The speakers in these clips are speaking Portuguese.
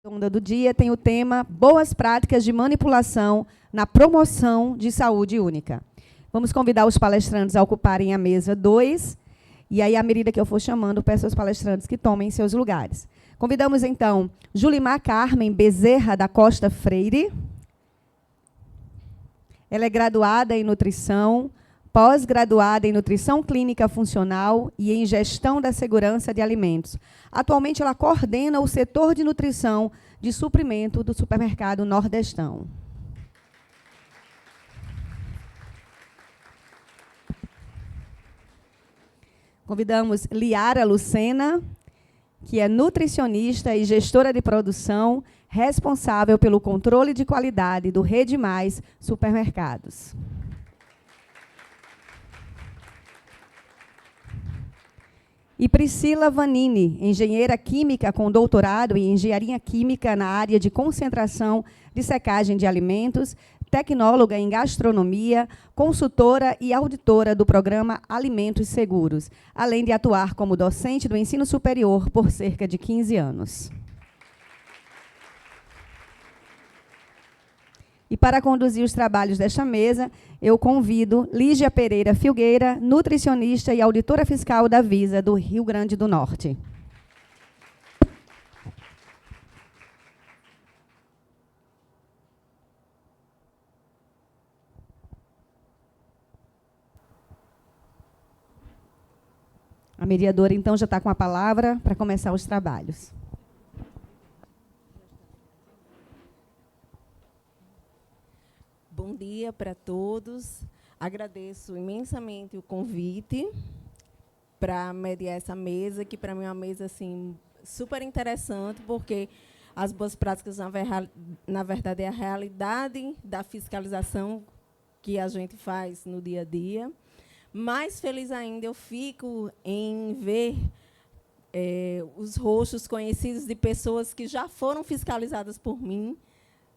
Onda do dia tem o tema Boas Práticas de Manipulação na Promoção de Saúde Única. Vamos convidar os palestrantes a ocuparem a mesa 2, e aí, à medida que eu for chamando, peço aos palestrantes que tomem seus lugares. Convidamos, então, Julimar Carmen Bezerra da Costa Freire. Ela é graduada em Nutrição, pós-graduada em Nutrição Clínica Funcional e em Gestão da Segurança de Alimentos. Atualmente, ela coordena o setor de nutrição de suprimento do supermercado Nordestão. Convidamos Liara Lucena, que é nutricionista e gestora de produção, responsável pelo controle de qualidade do Rede Mais Supermercados. E Priscila Vanini, engenheira química com doutorado em engenharia química na área de concentração de secagem de alimentos, tecnóloga em gastronomia, consultora e auditora do programa Alimentos Seguros, além de atuar como docente do ensino superior por cerca de 15 anos. E para conduzir os trabalhos desta mesa, eu convido Lígia Pereira Filgueira, nutricionista e auditora fiscal da Visa do Rio Grande do Norte. A mediadora, então, já está com a palavra para começar os trabalhos. Bom dia para todos. Agradeço imensamente o convite para mediar essa mesa, que para mim é uma mesa assim, super interessante, porque as boas práticas, na verdade, é a realidade da fiscalização que a gente faz no dia a dia. Mais feliz ainda eu fico em ver os rostos conhecidos de pessoas que já foram fiscalizadas por mim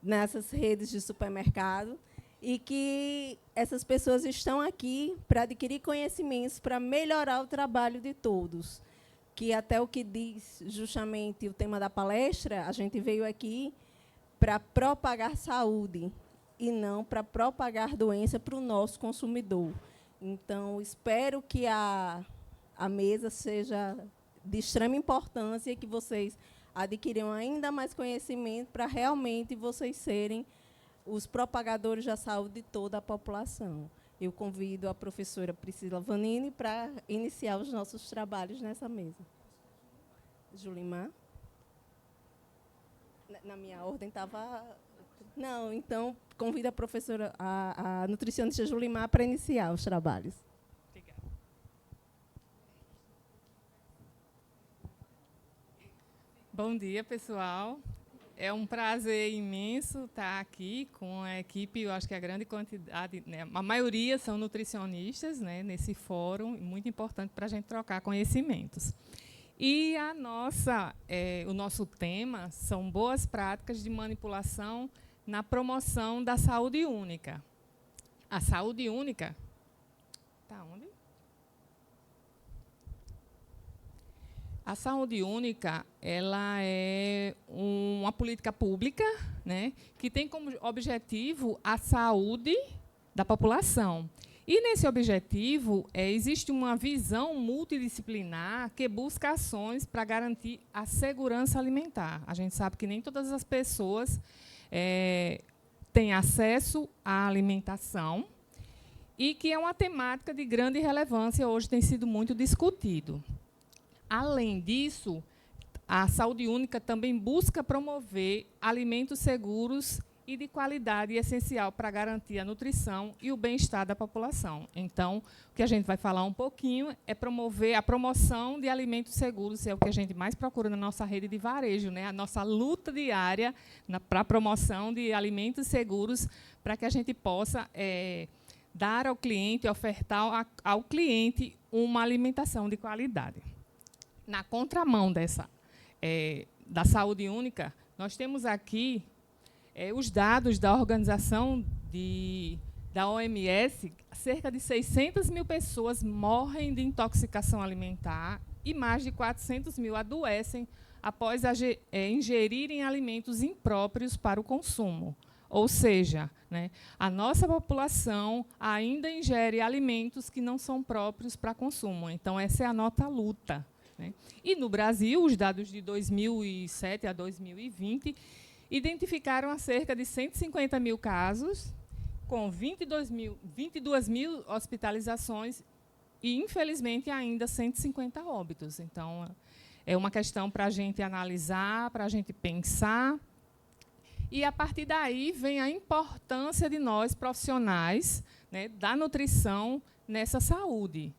nessas redes de supermercado, e que essas pessoas estão aqui para adquirir conhecimentos, para melhorar o trabalho de todos. Que até o que diz justamente o tema da palestra, a gente veio aqui para propagar saúde e não para propagar doença para o nosso consumidor. Então, espero que a mesa seja de extrema importância e que vocês adquiram ainda mais conhecimento para realmente vocês serem os propagadores da saúde de toda a população. Eu convido a professora Priscila Vanini para iniciar os nossos trabalhos nessa mesa. Julimar? Na minha ordem estava... Não, então, convido a professora, a nutricionista Julimar, para iniciar os trabalhos. Obrigada. Bom dia, pessoal. É um prazer imenso estar aqui com a equipe. Eu acho que a grande quantidade, né, a maioria são nutricionistas, né, nesse fórum, muito importante para a gente trocar conhecimentos. E o nosso tema são boas práticas de manipulação na promoção da saúde única. A saúde única... Está onde? A saúde única, ela é uma política pública, né, que tem como objetivo a saúde da população. E, nesse objetivo, existe uma visão multidisciplinar que busca ações para garantir a segurança alimentar. A gente sabe que nem todas as pessoas têm acesso à alimentação e que é uma temática de grande relevância, hoje tem sido muito discutido. Além disso, a saúde única também busca promover alimentos seguros e de qualidade essencial para garantir a nutrição e o bem-estar da população. Então, o que a gente vai falar um pouquinho é promover a promoção de alimentos seguros, é o que a gente mais procura na nossa rede de varejo, né? A nossa luta diária para a promoção de alimentos seguros, para que a gente possa dar ao cliente, ofertar ao cliente uma alimentação de qualidade. Na contramão da saúde única, nós temos aqui os dados da organização da OMS. Cerca de 600 mil pessoas morrem de intoxicação alimentar e mais de 400 mil adoecem após ingerirem alimentos impróprios para o consumo. Ou seja, né, a nossa população ainda ingere alimentos que não são próprios para consumo. Então, essa é a nossa luta, né? E, no Brasil, os dados de 2007 a 2020 identificaram a cerca de 150 mil casos, com 22 mil hospitalizações e, infelizmente, ainda 150 óbitos. Então, é uma questão para a gente analisar, para a gente pensar. E, a partir daí, vem a importância de nós, profissionais, né, da nutrição nessa saúde,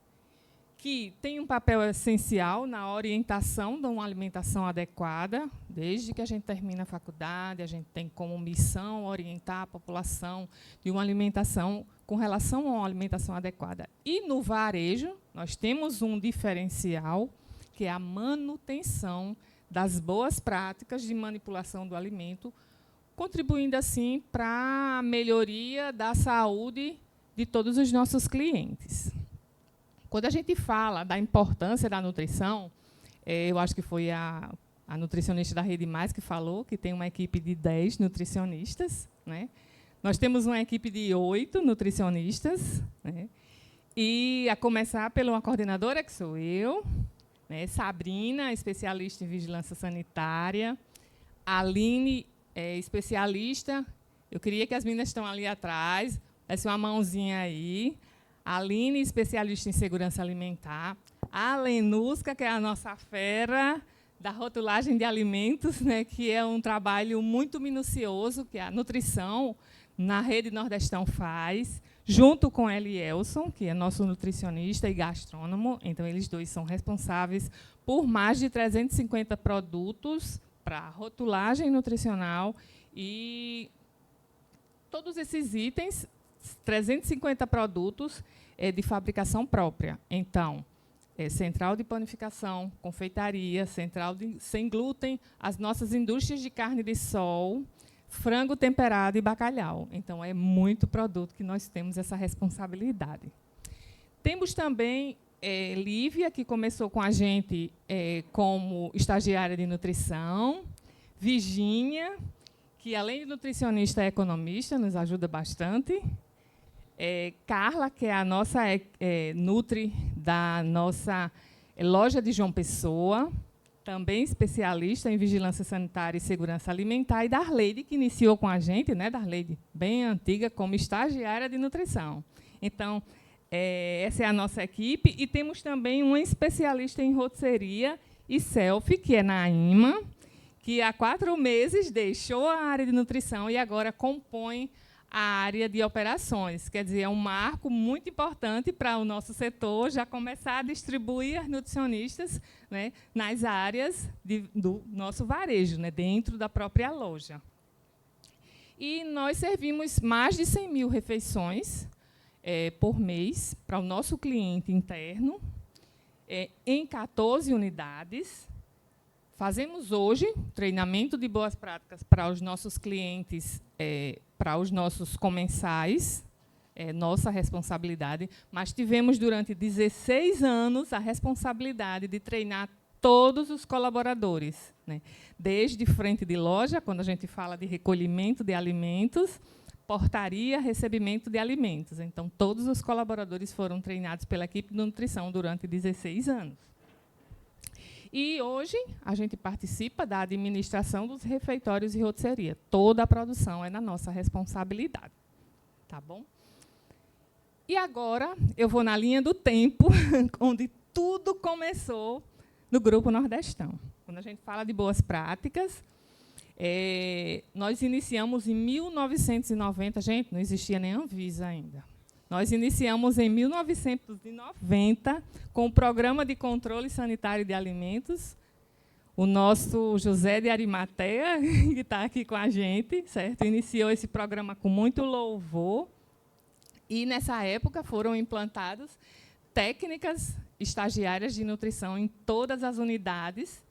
que tem um papel essencial na orientação de uma alimentação adequada. Desde que a gente termina a faculdade, a gente tem como missão orientar a população de uma alimentação com relação a uma alimentação adequada. E, no varejo, nós temos um diferencial, que é a manutenção das boas práticas de manipulação do alimento, contribuindo, assim, para a melhoria da saúde de todos os nossos clientes. Quando a gente fala da importância da nutrição, eu acho que foi a nutricionista da Rede Mais que falou, que tem uma equipe de 10 nutricionistas, né? Nós temos uma equipe de 8 nutricionistas, né? E, a começar pela uma coordenadora, que sou eu, né? Sabrina, especialista em vigilância sanitária, Aline, especialista. Eu queria que as meninas estão ali atrás, desse uma mãozinha aí. A Aline, especialista em segurança alimentar. A Lenusca, que é a nossa fera da rotulagem de alimentos, né, que é um trabalho muito minucioso, que a nutrição na Rede Nordestão faz, junto com Elielson, que é nosso nutricionista e gastrônomo. Então, eles dois são responsáveis por mais de 350 produtos para rotulagem nutricional. E todos esses itens, 350 produtos de fabricação própria. Então, central de panificação, confeitaria, central sem glúten, as nossas indústrias de carne de sol, frango temperado e bacalhau. Então, é muito produto que nós temos essa responsabilidade. Temos também Lívia, que começou com a gente como estagiária de nutrição, Virgínia, que, além de nutricionista, é economista, nos ajuda bastante. Carla, que é a nossa nutri da nossa loja de João Pessoa, também especialista em vigilância sanitária e segurança alimentar, e Darleide, que iniciou com a gente, né, Darleide, bem antiga, como estagiária de nutrição. Então, essa é a nossa equipe, e temos também uma especialista em rotisseria e selfie, que é Naima, que há 4 meses deixou a área de nutrição e agora compõe a área de operações. Quer dizer, é um marco muito importante para o nosso setor já começar a distribuir nutricionistas, né, nas áreas do nosso varejo, né, dentro da própria loja. E nós servimos mais de 100 mil refeições por mês para o nosso cliente interno, em 14 unidades. Fazemos hoje treinamento de boas práticas para os nossos clientes, para os nossos comensais, nossa responsabilidade, mas tivemos, durante 16 anos, a responsabilidade de treinar todos os colaboradores, né? Desde frente de loja, quando a gente fala de recolhimento de alimentos, portaria, recebimento de alimentos. Então, todos os colaboradores foram treinados pela equipe de nutrição durante 16 anos. E, hoje, a gente participa da administração dos refeitórios e rotisseria. Toda a produção é na nossa responsabilidade. Tá bom? E, agora, eu vou na linha do tempo, onde tudo começou no Grupo Nordestão. Quando a gente fala de boas práticas, nós iniciamos em 1990. Gente, não existia nem Anvisa ainda. Nós iniciamos em 1990 com o Programa de Controle Sanitário de Alimentos. O nosso José de Arimateia, que está aqui com a gente, certo? Iniciou esse programa com muito louvor. E, nessa época, foram implantadas técnicas estagiárias de nutrição em todas as unidades,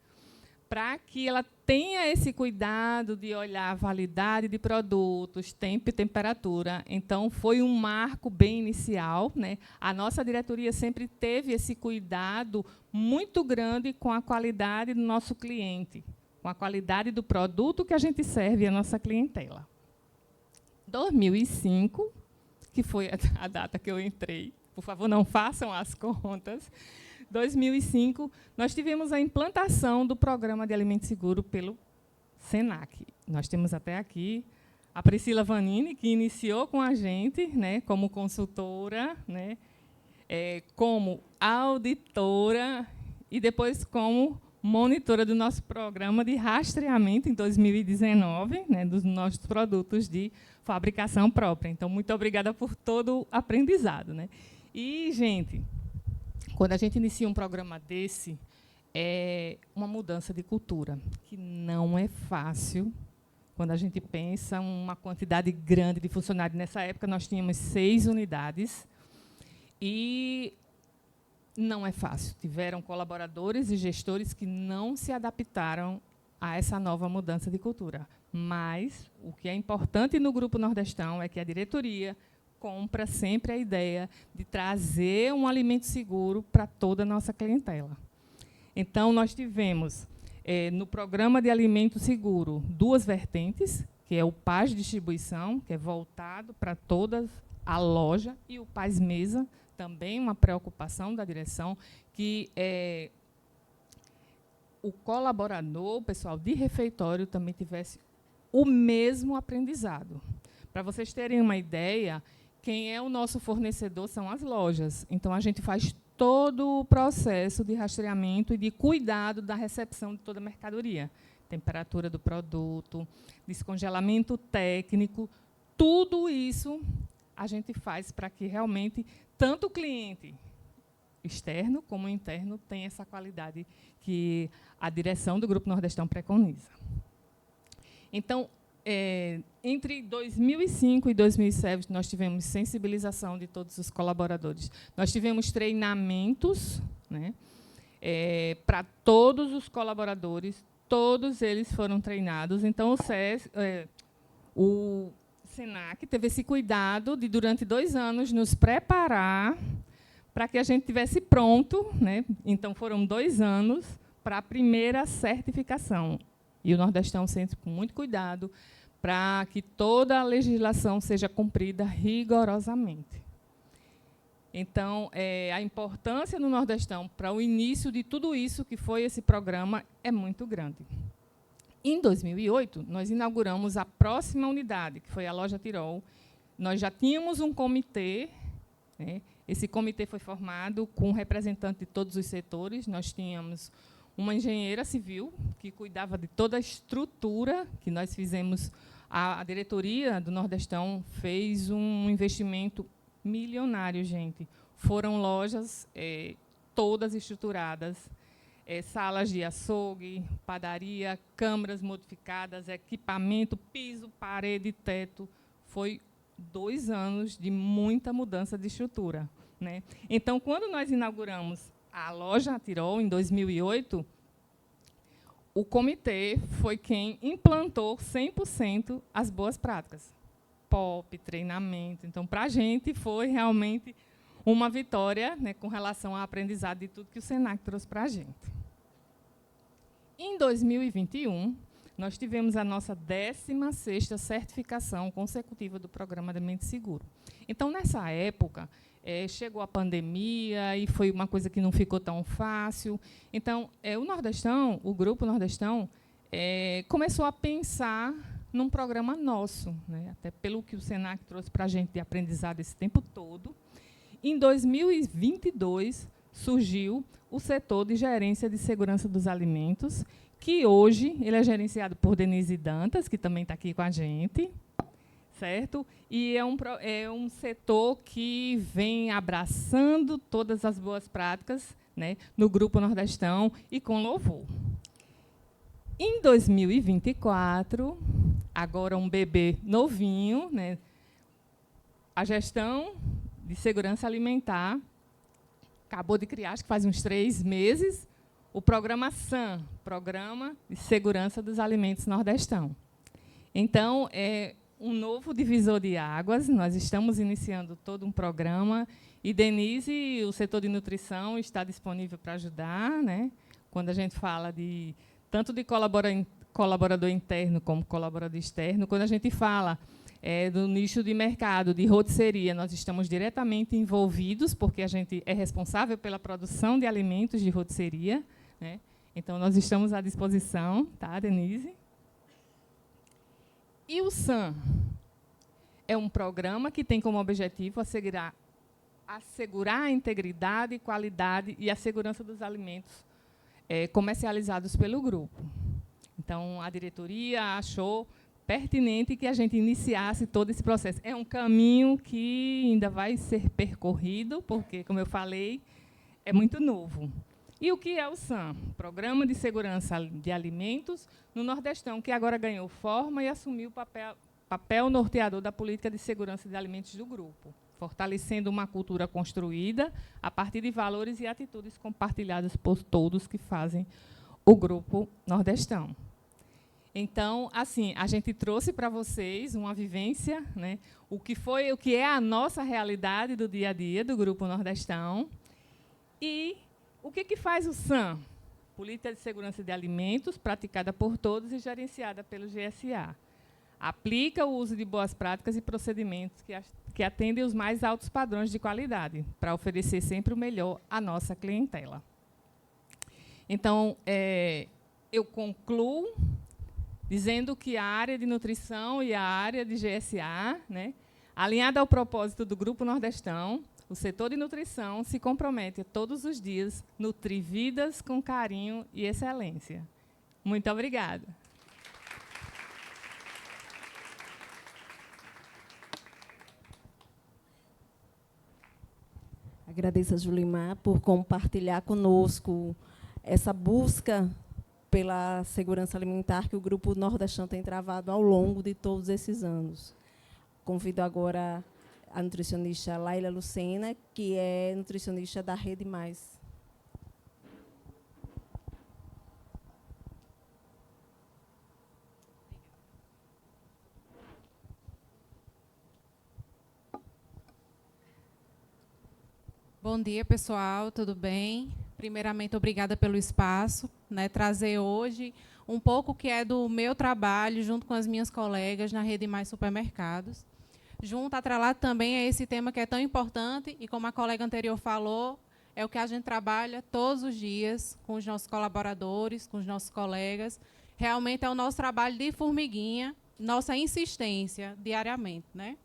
para que ela tenha esse cuidado de olhar a validade de produtos, tempo e temperatura. Então, foi um marco bem inicial, né? A nossa diretoria sempre teve esse cuidado muito grande com a qualidade do nosso cliente. com a qualidade do produto que a gente serve à nossa clientela. 2005, que foi a data que eu entrei, por favor, não façam as contas, 2005, nós tivemos a implantação do Programa de Alimento Seguro pelo SENAC. Nós temos até aqui a Priscila Vanini, que iniciou com a gente, né, como consultora, né, como auditora e depois como monitora do nosso programa de rastreamento em 2019, né, dos nossos produtos de fabricação própria. Então, muito obrigada por todo o aprendizado, né? E, gente, quando a gente inicia um programa desse, é uma mudança de cultura, que não é fácil. Quando a gente pensa uma quantidade grande de funcionários, nessa época nós tínhamos 6 unidades, e não é fácil. Tiveram colaboradores e gestores que não se adaptaram a essa nova mudança de cultura. Mas o que é importante no Grupo Nordestão é que a diretoria compra sempre a ideia de trazer um alimento seguro para toda a nossa clientela. Então, nós tivemos, no programa de alimento seguro, 2 vertentes, que é o Paz Distribuição, que é voltado para toda a loja, e o Paz Mesa, também uma preocupação da direção, que o colaborador, o pessoal de refeitório, também tivesse o mesmo aprendizado. Para vocês terem uma ideia, quem é o nosso fornecedor são as lojas. Então, a gente faz todo o processo de rastreamento e de cuidado da recepção de toda a mercadoria. Temperatura do produto, descongelamento técnico, tudo isso a gente faz para que realmente tanto o cliente externo como o interno tenha essa qualidade que a direção do Grupo Nordestão preconiza. Então, entre 2005 e 2007, nós tivemos sensibilização de todos os colaboradores. Nós tivemos treinamentos, né, para todos os colaboradores, todos eles foram treinados. Então, o SENAC teve esse cuidado de, durante 2 anos, nos preparar para que a gente tivesse pronto, né? Então, foram 2 anos para a primeira certificação. E o Nordestão sempre com muito cuidado para que toda a legislação seja cumprida rigorosamente. Então, a importância no Nordestão para o início de tudo isso que foi esse programa é muito grande. Em 2008, nós inauguramos a próxima unidade, que foi a Loja Tirol. Nós já tínhamos um comitê, né? Esse comitê foi formado com representantes de todos os setores. Nós tínhamos uma engenheira civil, que cuidava de toda a estrutura que nós fizemos. A diretoria do Nordestão fez um investimento milionário, gente. Foram lojas todas estruturadas, salas de açougue, padaria, câmaras modificadas, equipamento, piso, parede, teto. Foi 2 anos de muita mudança de estrutura, né? Então, quando nós inauguramos a Loja Tirol, em 2008, o comitê foi quem implantou 100% as boas práticas. POP, treinamento. Então, para a gente, foi realmente uma vitória, né, com relação ao aprendizado de tudo que o SENAC trouxe para a gente. Em 2021, nós tivemos a nossa 16ª certificação consecutiva do Programa de Alimento Seguro. Então, nessa época, chegou a pandemia e foi uma coisa que não ficou tão fácil. Então, o Nordestão, o Grupo Nordestão, começou a pensar num programa nosso, né, até pelo que o SENAC trouxe para a gente de aprendizado esse tempo todo. Em 2022, surgiu o setor de gerência de segurança dos alimentos, que hoje ele é gerenciado por Denise Dantas, que também está aqui com a gente, certo? E é um setor que vem abraçando todas as boas práticas, né, no Grupo Nordestão e com louvor. Em 2024, agora um bebê novinho, né, a gestão de segurança alimentar acabou de criar, acho que faz uns 3 meses, o programa SAM, Programa de Segurança dos Alimentos Nordestão. Então, é um novo divisor de águas, nós estamos iniciando todo um programa, e Denise, o setor de nutrição, está disponível para ajudar, né? Quando a gente fala tanto de colaborador interno como colaborador externo, quando a gente fala do nicho de mercado de rotisseria, nós estamos diretamente envolvidos, porque a gente é responsável pela produção de alimentos de rotisseria, né? Então, nós estamos à disposição, tá, Denise? E o SAM é um programa que tem como objetivo assegurar a integridade, qualidade e a segurança dos alimentos comercializados pelo grupo. Então, a diretoria achou pertinente que a gente iniciasse todo esse processo. É um caminho que ainda vai ser percorrido, porque, como eu falei, é muito novo. E o que é o SAM? Programa de Segurança de Alimentos no Nordestão, que agora ganhou forma e assumiu o papel norteador da política de segurança de alimentos do grupo, fortalecendo uma cultura construída a partir de valores e atitudes compartilhadas por todos que fazem o Grupo Nordestão. Então, assim, a gente trouxe para vocês uma vivência, né, o que é a nossa realidade do dia a dia do Grupo Nordestão. E o que faz o SAM? Política de Segurança de Alimentos, praticada por todos e gerenciada pelo GSA. Aplica o uso de boas práticas e procedimentos que atendem os mais altos padrões de qualidade, para oferecer sempre o melhor à nossa clientela. Então, eu concluo dizendo que a área de nutrição e a área de GSA, né, alinhada ao propósito do Grupo Nordestão, o setor de nutrição se compromete a todos os dias nutrir vidas com carinho e excelência. Muito obrigada. Agradeço a Julimar por compartilhar conosco essa busca pela segurança alimentar que o Grupo Nordestão tem travado ao longo de todos esses anos. Convido agora a nutricionista Laila Lucena, que é nutricionista da Rede Mais. Bom dia, pessoal, tudo bem? Primeiramente, obrigada pelo espaço, né, trazer hoje um pouco que é do meu trabalho, junto com as minhas colegas na Rede Mais Supermercados. Junto, atrelado também a esse tema que é tão importante, e como a colega anterior falou, é o que a gente trabalha todos os dias com os nossos colaboradores, com os nossos colegas. Realmente é o nosso trabalho de formiguinha, nossa insistência diariamente, né?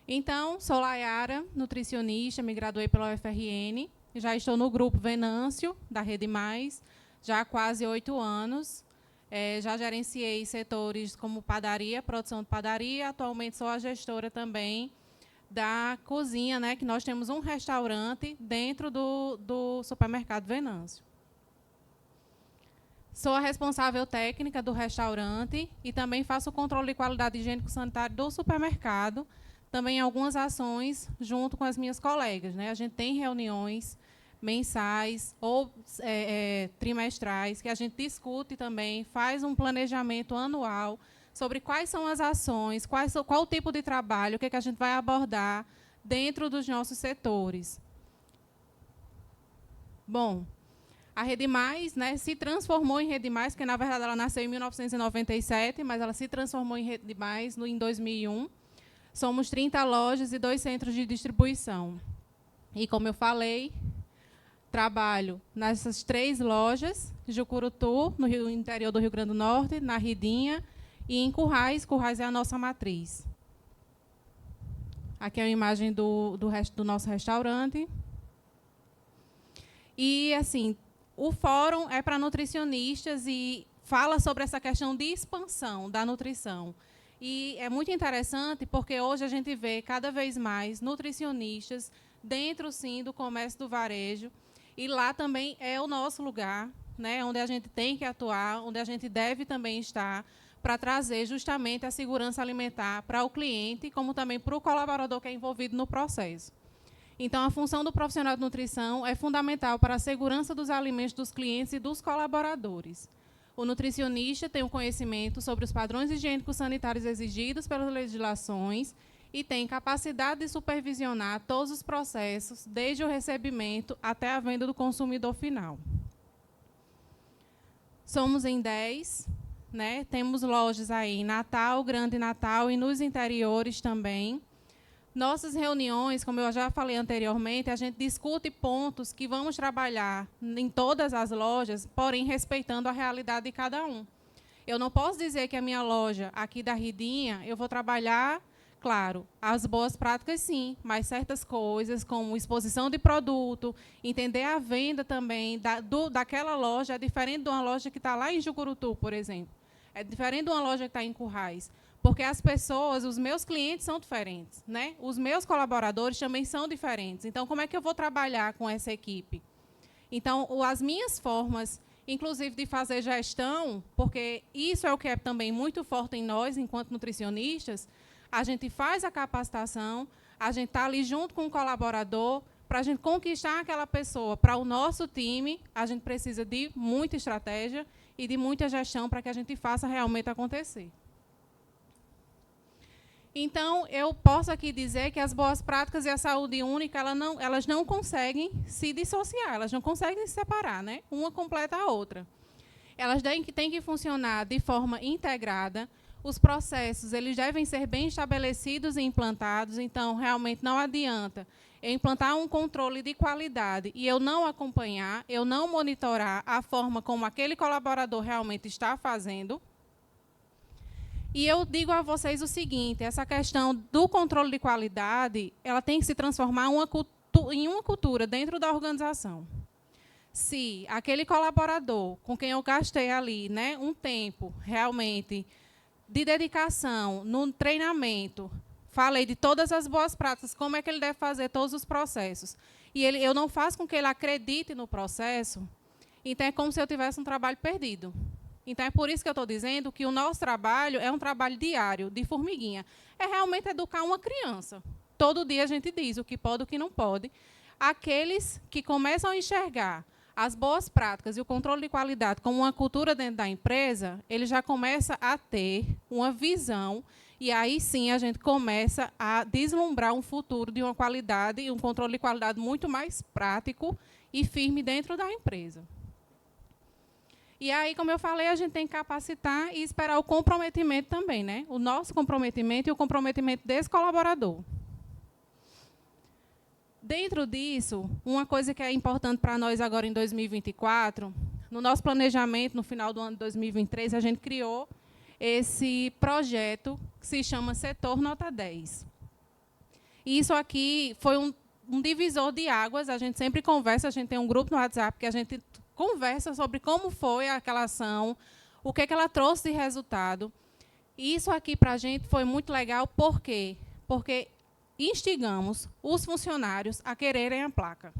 Então, sou Layara, nutricionista, me graduei pela UFRN, já estou no Grupo Venâncio, da Rede Mais, já há quase 8 anos. Já gerenciei setores como padaria, produção de padaria, atualmente sou a gestora também da cozinha, né, que nós temos um restaurante dentro do supermercado Venâncio. Sou a responsável técnica do restaurante e também faço o controle de qualidade higiênico-sanitário do supermercado, também algumas ações junto com as minhas colegas, né? A gente tem reuniões mensais ou trimestrais, que a gente discute também, faz um planejamento anual sobre quais são as ações, qual o tipo de trabalho, o que a gente vai abordar dentro dos nossos setores. Bom, a Rede Mais, né, se transformou em Rede Mais, porque, na verdade, ela nasceu em 1997, mas ela se transformou em Rede Mais em 2001. Somos 30 lojas e 2 centros de distribuição. E, como eu falei, trabalho nessas 3 lojas, Jucurutu, no interior do Rio Grande do Norte, na Ridinha, e em Currais. Currais é a nossa matriz. Aqui é a imagem do nosso restaurante. E, assim, o fórum é para nutricionistas e fala sobre essa questão de expansão da nutrição. E é muito interessante porque hoje a gente vê cada vez mais nutricionistas dentro, sim, do comércio do varejo. E lá também é o nosso lugar, né, onde a gente tem que atuar, onde a gente deve também estar para trazer justamente a segurança alimentar para o cliente, como também para o colaborador que é envolvido no processo. Então, a função do profissional de nutrição é fundamental para a segurança dos alimentos dos clientes e dos colaboradores. O nutricionista tem um conhecimento sobre os padrões higiênicos sanitários exigidos pelas legislações e tem capacidade de supervisionar todos os processos, desde o recebimento até a venda do consumidor final. Somos em 10, né? Temos lojas aí em Natal, Grande Natal e nos interiores também. Nossas reuniões, como eu já falei anteriormente, a gente discute pontos que vamos trabalhar em todas as lojas, porém respeitando a realidade de cada um. Eu não posso dizer que a minha loja aqui da Ridinha, eu vou trabalhar, claro, as boas práticas sim, mas certas coisas, como exposição de produto, entender a venda também daquela loja, é diferente de uma loja que está lá em Jucurutu, por exemplo. É diferente de uma loja que está em Currais. Porque as pessoas, os meus clientes são diferentes, né? Os meus colaboradores também são diferentes. Então, como é que eu vou trabalhar com essa equipe? Então, as minhas formas, inclusive de fazer gestão, porque isso é o que é também muito forte em nós, enquanto nutricionistas, a gente faz a capacitação, a gente está ali junto com o colaborador, para a gente conquistar aquela pessoa para o nosso time, a gente precisa de muita estratégia e de muita gestão para que a gente faça realmente acontecer. Então, eu posso aqui dizer que as boas práticas e a saúde única, elas não conseguem se dissociar, elas não conseguem se separar, né? Uma completa a outra. Elas têm que funcionar de forma integrada. Os processos eles devem ser bem estabelecidos e implantados, então, realmente, não adianta eu implantar um controle de qualidade e eu não acompanhar, eu não monitorar a forma como aquele colaborador realmente está fazendo. E eu digo a vocês o seguinte, essa questão do controle de qualidade, ela tem que se transformar em uma cultura dentro da organização. Se aquele colaborador com quem eu gastei ali, né, um tempo realmente de dedicação no treinamento, falei de todas as boas práticas, como é que ele deve fazer todos os processos, e eu não faço com que ele acredite no processo, então é como se eu tivesse um trabalho perdido. Então, é por isso que eu estou dizendo que o nosso trabalho é um trabalho diário, de formiguinha. É realmente educar uma criança. Todo dia a gente diz o que pode e o que não pode. Aqueles que começam a enxergar as boas práticas e o controle de qualidade como uma cultura dentro da empresa, ele já começa a ter uma visão, e aí sim a gente começa a deslumbrar um futuro de uma qualidade e um controle de qualidade muito mais prático e firme dentro da empresa. E aí, como eu falei, a gente tem que capacitar e esperar o comprometimento também, né? O nosso comprometimento e o comprometimento desse colaborador. Dentro disso, uma coisa que é importante para nós agora em 2024, no nosso planejamento, no final do ano de 2023, a gente criou esse projeto que se chama Setor Nota 10. E isso aqui foi um divisor de águas, a gente sempre conversa, a gente tem um grupo no WhatsApp que a gente conversa sobre como foi aquela ação, o que ela trouxe de resultado. E isso aqui, para a gente, foi muito legal. Por quê? Porque instigamos os funcionários a quererem a placa.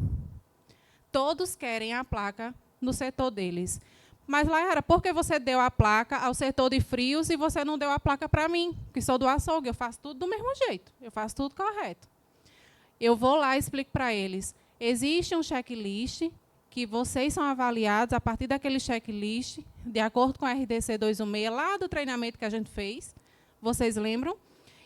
Todos querem a placa no setor deles. Mas, Layara, por que você deu a placa ao setor de frios e você não deu a placa para mim, que sou do açougue? Eu faço tudo do mesmo jeito, eu faço tudo correto. Eu vou lá e explico para eles. Existe um checklist que vocês são avaliados a partir daquele checklist, de acordo com a RDC 216, lá do treinamento que a gente fez, vocês lembram?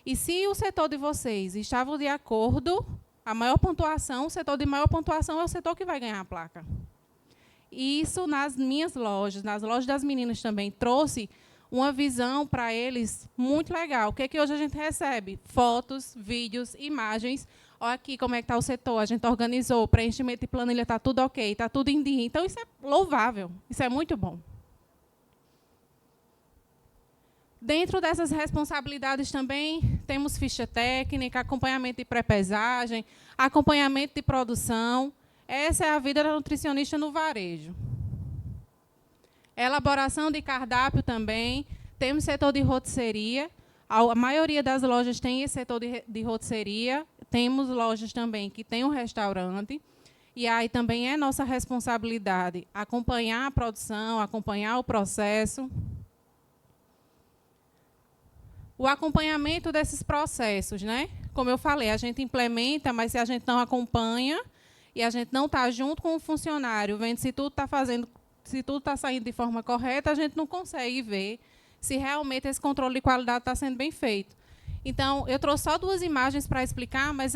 E se o setor de vocês estavam de acordo, a maior pontuação, o setor de maior pontuação é o setor que vai ganhar a placa. E isso nas minhas lojas, nas lojas das meninas também, trouxe uma visão para eles muito legal. O que é que hoje a gente recebe? Fotos, vídeos, imagens. Olha aqui como é que está o setor, a gente organizou, o preenchimento de planilha está tudo ok, está tudo em dia. Então, isso é louvável, isso é muito bom. Dentro dessas responsabilidades também, temos ficha técnica, acompanhamento de pré-pesagem, acompanhamento de produção. Essa é a vida da nutricionista no varejo. Elaboração de cardápio também, temos setor de rotisserie. A maioria das lojas tem esse setor de rotisserie. Temos lojas também que têm um restaurante. E aí também é nossa responsabilidade acompanhar a produção, acompanhar o processo. O acompanhamento desses processos, né? Como eu falei, a gente implementa, mas se a gente não acompanha e a gente não está junto com o funcionário, vendo se tudo está fazendo, se tudo está saindo de forma correta, a gente não consegue ver se realmente esse controle de qualidade está sendo bem feito. Então, eu trouxe só 2 imagens para explicar, mas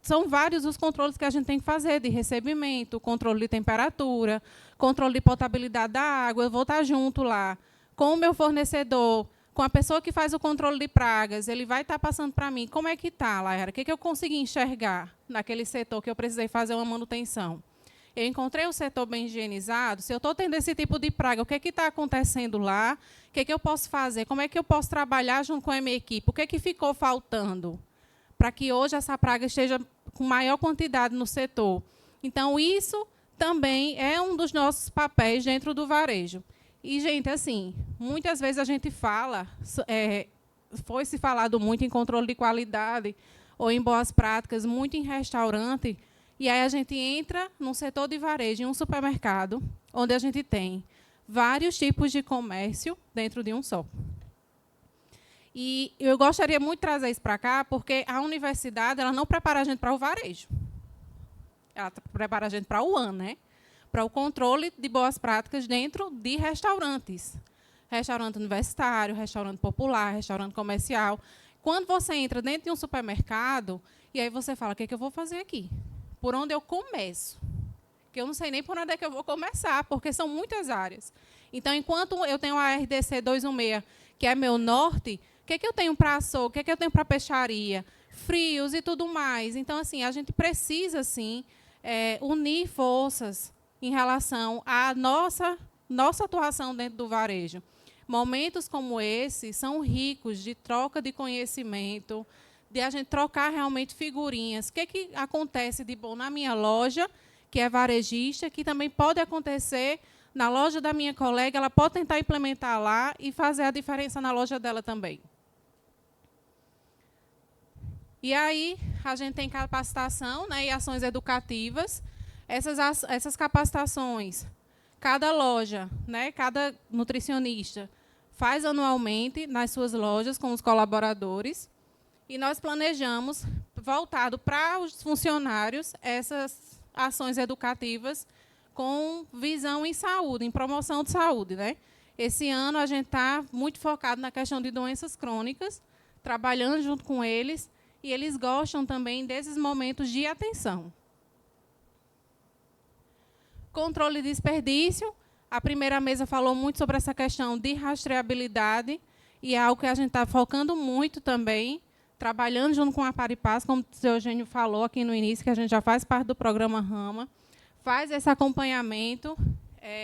são vários os controles que a gente tem que fazer, de recebimento, controle de temperatura, controle de potabilidade da água. Eu vou estar junto lá com o meu fornecedor, com a pessoa que faz o controle de pragas, ele vai estar passando para mim. Como é que está, Laera? O que eu consegui enxergar naquele setor que eu precisei fazer uma manutenção? Eu encontrei o setor bem higienizado. Se eu estou tendo esse tipo de praga, o que está acontecendo lá? O que eu posso fazer? Como é que eu posso trabalhar junto com a minha equipe? O que ficou faltando para que hoje essa praga esteja com maior quantidade no setor? Então, isso também é um dos nossos papéis dentro do varejo. E, gente, assim, muitas vezes a gente fala, foi-se falado muito em controle de qualidade ou em boas práticas, muito em restaurante, e aí a gente entra num setor de varejo, em um supermercado, onde a gente tem vários tipos de comércio dentro de um só. E eu gostaria muito de trazer isso para cá, porque a universidade ela não prepara a gente para o varejo. Ela prepara a gente para o ano, né? Para o controle de boas práticas dentro de restaurantes. Restaurante universitário, restaurante popular, restaurante comercial. Quando você entra dentro de um supermercado, e aí você fala, o que é que eu vou fazer aqui? Por onde eu começo? Porque eu não sei nem por onde é que eu vou começar, porque são muitas áreas. Então, enquanto eu tenho a RDC 216, que é meu norte, o que é que eu tenho para açougue? O que é que eu tenho para peixaria? Frios e tudo mais. Então, assim, a gente precisa, sim, unir forças em relação à nossa atuação dentro do varejo. Momentos como esse são ricos de troca de conhecimento, de a gente trocar realmente figurinhas. O que acontece de bom na minha loja, que é varejista, que também pode acontecer na loja da minha colega, ela pode tentar implementar lá e fazer a diferença na loja dela também. E aí, a gente tem capacitação, né, e ações educativas. Essas capacitações, cada loja, né, cada nutricionista, faz anualmente nas suas lojas com os colaboradores. E nós planejamos, voltado para os funcionários, essas ações educativas com visão em saúde, em promoção de saúde, né? Esse ano, a gente está muito focado na questão de doenças crônicas, trabalhando junto com eles, e eles gostam também desses momentos de atenção. Controle de desperdício. A primeira mesa falou muito sobre essa questão de rastreabilidade, e é algo que a gente está focando muito também, trabalhando junto com a Paripaz, como o seu Eugênio falou aqui no início, que a gente já faz parte do programa Rama, faz esse acompanhamento,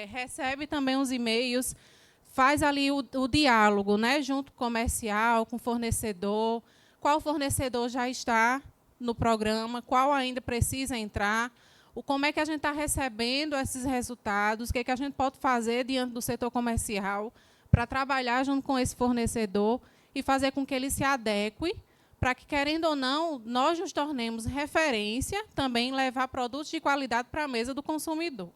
recebe também os e-mails, faz ali o diálogo, né, junto com o comercial, com o fornecedor, qual fornecedor já está no programa, qual ainda precisa entrar, como é que a gente está recebendo esses resultados, o que é que a gente pode fazer diante do setor comercial para trabalhar junto com esse fornecedor e fazer com que ele se adeque, para que, querendo ou não, nós nos tornemos referência, também levar produtos de qualidade para a mesa do consumidor.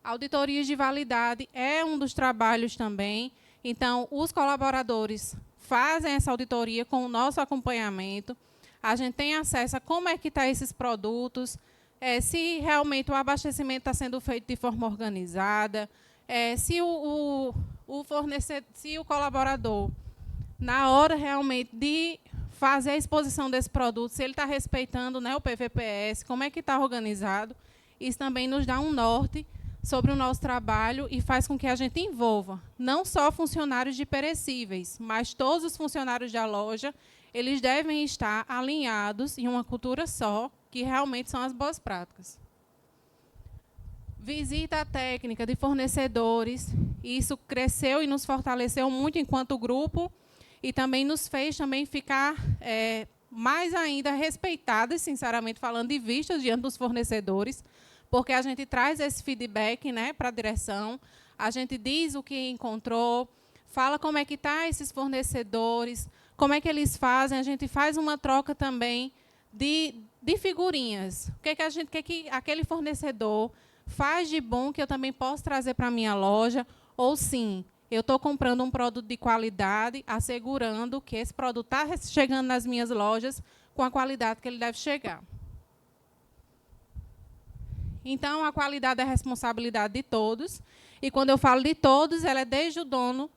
Auditorias de validade é um dos trabalhos também. Então, os colaboradores fazem essa auditoria com o nosso acompanhamento. A gente tem acesso a como é que estão esses produtos, se realmente o abastecimento está sendo feito de forma organizada, se o colaborador, na hora realmente de fazer a exposição desse produto, se ele está respeitando, né, o PVPS, como é que está organizado. Isso também nos dá um norte sobre o nosso trabalho e faz com que a gente envolva não só funcionários de perecíveis, mas todos os funcionários da loja, eles devem estar alinhados em uma cultura só, que realmente são as boas práticas. Visita técnica de fornecedores, isso cresceu e nos fortaleceu muito enquanto grupo, e também nos fez também ficar mais ainda respeitadas, sinceramente falando, e vistas diante dos fornecedores, porque a gente traz esse feedback, né, para a direção, a gente diz o que encontrou, fala como é que estão esses fornecedores, como é que eles fazem, a gente faz uma troca também de figurinhas. O que que aquele fornecedor faz de bom que eu também posso trazer para a minha loja, ou sim, eu estou comprando um produto de qualidade, assegurando que esse produto está chegando nas minhas lojas com a qualidade que ele deve chegar. Então, a qualidade é a responsabilidade de todos. E, quando eu falo de todos, ela é desde o dono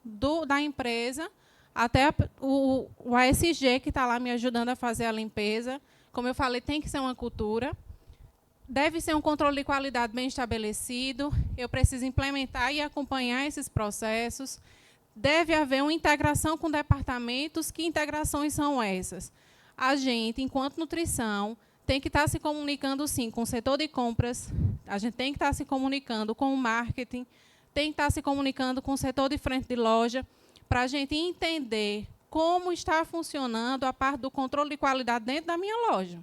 da empresa até o ASG, que está lá me ajudando a fazer a limpeza. Como eu falei, tem que ser uma cultura. Deve ser um controle de qualidade bem estabelecido. Eu preciso implementar e acompanhar esses processos. Deve haver uma integração com departamentos. Que integrações são essas? A gente, enquanto nutrição, tem que estar se comunicando, sim, com o setor de compras. A gente tem que estar se comunicando com o marketing. Tem que estar se comunicando com o setor de frente de loja, para a gente entender como está funcionando a parte do controle de qualidade dentro da minha loja.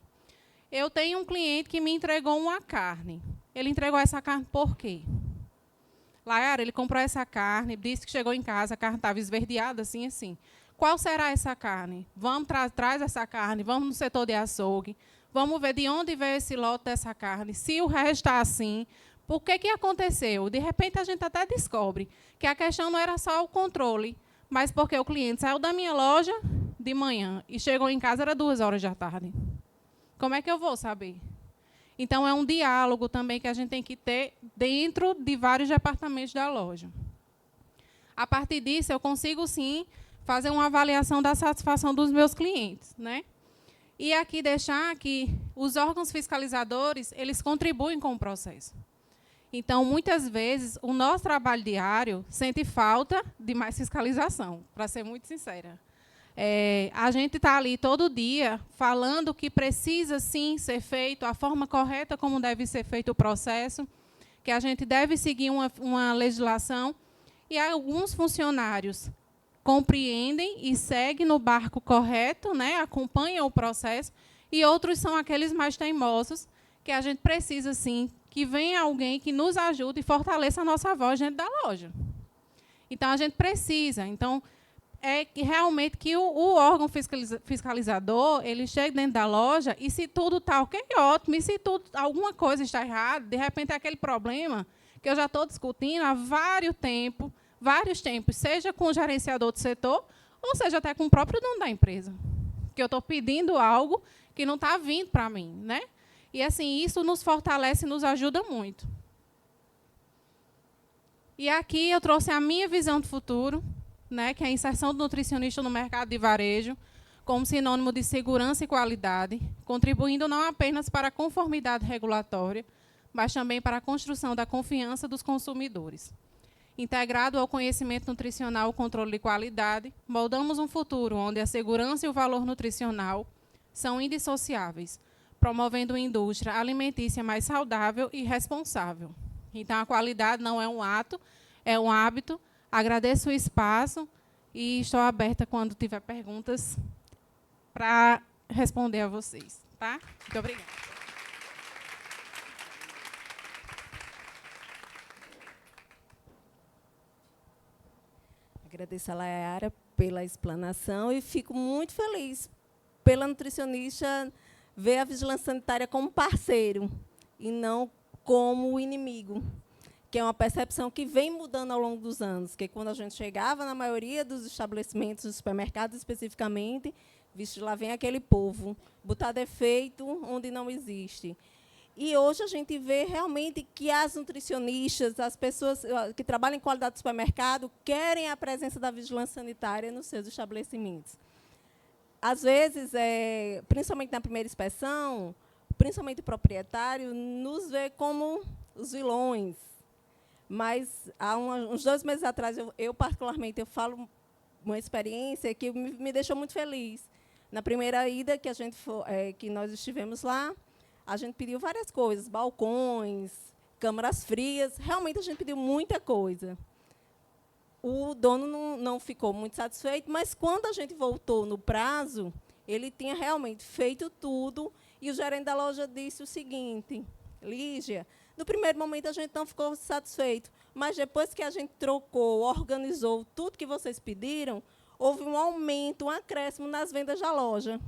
Eu tenho um cliente que me entregou uma carne. Ele entregou essa carne por quê? Layara, ele comprou essa carne, disse que chegou em casa, a carne estava esverdeada, assim, assim. Qual será essa carne? Vamos traz essa carne, vamos no setor de açougue, vamos ver de onde veio esse lote dessa carne, se o resto está assim. Por que aconteceu? De repente, a gente até descobre que a questão não era só o controle, mas porque o cliente saiu da minha loja de manhã e chegou em casa, era 2 horas da tarde. Como é que eu vou saber? Então, é um diálogo também que a gente tem que ter dentro de vários departamentos da loja. A partir disso, eu consigo, sim, fazer uma avaliação da satisfação dos meus clientes, né? E aqui deixar que os órgãos fiscalizadores, eles contribuem com o processo. Então, muitas vezes, o nosso trabalho diário sente falta de mais fiscalização, para ser muito sincera. A gente está ali todo dia falando que precisa, sim, ser feito, a forma correta como deve ser feito o processo, que a gente deve seguir uma legislação, e alguns funcionários compreendem e seguem no barco correto, né, acompanham o processo, e outros são aqueles mais teimosos, que a gente precisa, sim, que venha alguém que nos ajude e fortaleça a nossa voz dentro da loja. Então, a gente precisa. Então, é que realmente que o órgão fiscalizador, ele chega dentro da loja e se tudo está ok, ótimo. E se alguma coisa está errada, de repente é aquele problema que eu já estou discutindo há vários tempos, seja com o gerenciador do setor, ou seja até com o próprio dono da empresa. Que eu estou pedindo algo que não está vindo para mim, né? E, assim, isso nos fortalece e nos ajuda muito. E aqui eu trouxe a minha visão do futuro, né, que é a inserção do nutricionista no mercado de varejo, como sinônimo de segurança e qualidade, contribuindo não apenas para a conformidade regulatória, mas também para a construção da confiança dos consumidores. Integrado ao conhecimento nutricional e controle de qualidade, moldamos um futuro onde a segurança e o valor nutricional são indissociáveis, promovendo uma indústria alimentícia mais saudável e responsável. Então, a qualidade não é um ato, é um hábito. Agradeço o espaço e estou aberta quando tiver perguntas para responder a vocês. Tá? Muito obrigada. Agradeço a Layara pela explanação e fico muito feliz pela nutricionista ver a vigilância sanitária como parceiro e não como inimigo, que é uma percepção que vem mudando ao longo dos anos, que quando a gente chegava na maioria dos estabelecimentos, dos supermercados especificamente, vixe, lá vem aquele povo, botar defeito onde não existe. E hoje a gente vê realmente que as nutricionistas, as pessoas que trabalham em qualidade do supermercado, querem a presença da vigilância sanitária nos seus estabelecimentos. Às vezes, principalmente na primeira inspeção, principalmente o proprietário, nos vê como os vilões. Mas, há uns 2 meses atrás, eu particularmente, eu falo uma experiência que me deixou muito feliz. Na primeira ida que nós estivemos lá, a gente pediu várias coisas, balcões, câmaras frias, realmente a gente pediu muita coisa. O dono não ficou muito satisfeito, mas quando a gente voltou no prazo, ele tinha realmente feito tudo, e o gerente da loja disse o seguinte: Lígia, no primeiro momento a gente não ficou satisfeito, mas depois que a gente trocou, organizou tudo que vocês pediram, houve um aumento, um acréscimo nas vendas da loja.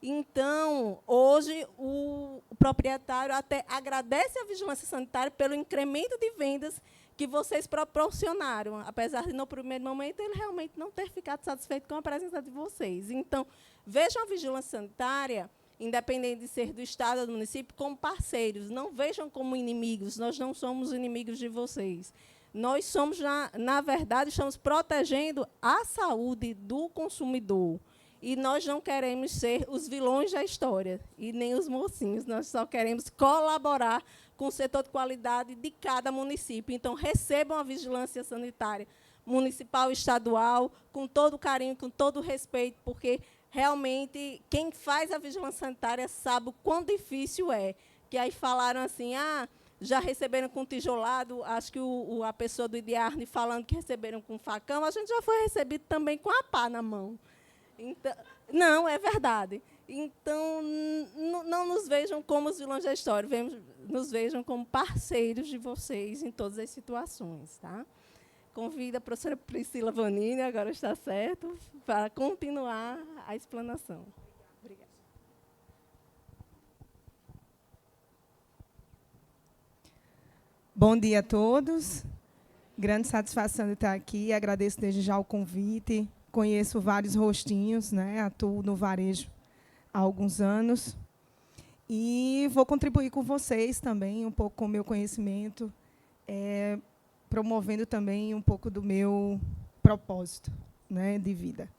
Então, hoje, o proprietário até agradece à vigilância sanitária pelo incremento de vendas que vocês proporcionaram, apesar de, no primeiro momento, ele realmente não ter ficado satisfeito com a presença de vocês. Então, vejam a vigilância sanitária, independente de ser do Estado ou do município, como parceiros. Não vejam como inimigos, nós não somos inimigos de vocês. nós somos, na verdade, estamos protegendo a saúde do consumidor. E nós não queremos ser os vilões da história, e nem os mocinhos. Nós só queremos colaborar com o setor de qualidade de cada município. Então, recebam a vigilância sanitária municipal e estadual, com todo o carinho, com todo o respeito, porque, realmente, quem faz a vigilância sanitária sabe o quão difícil é. Que aí falaram assim, já receberam com tijolado, acho que a pessoa do IDIARNE falando que receberam com facão, a gente já foi recebido também com a pá na mão. Então, não, é verdade. Então, não nos vejam como os vilões da história, nos vejam como parceiros de vocês em todas as situações. Tá? Convido a professora Priscila Vanini, agora está certo, para continuar a explanação. Obrigada. Bom dia a todos. Grande satisfação de estar aqui. Agradeço desde já o convite. Conheço vários rostinhos, né? Atuo no varejo há alguns anos. E vou contribuir com vocês também, um pouco com o meu conhecimento, promovendo também um pouco do meu propósito, né, de vida.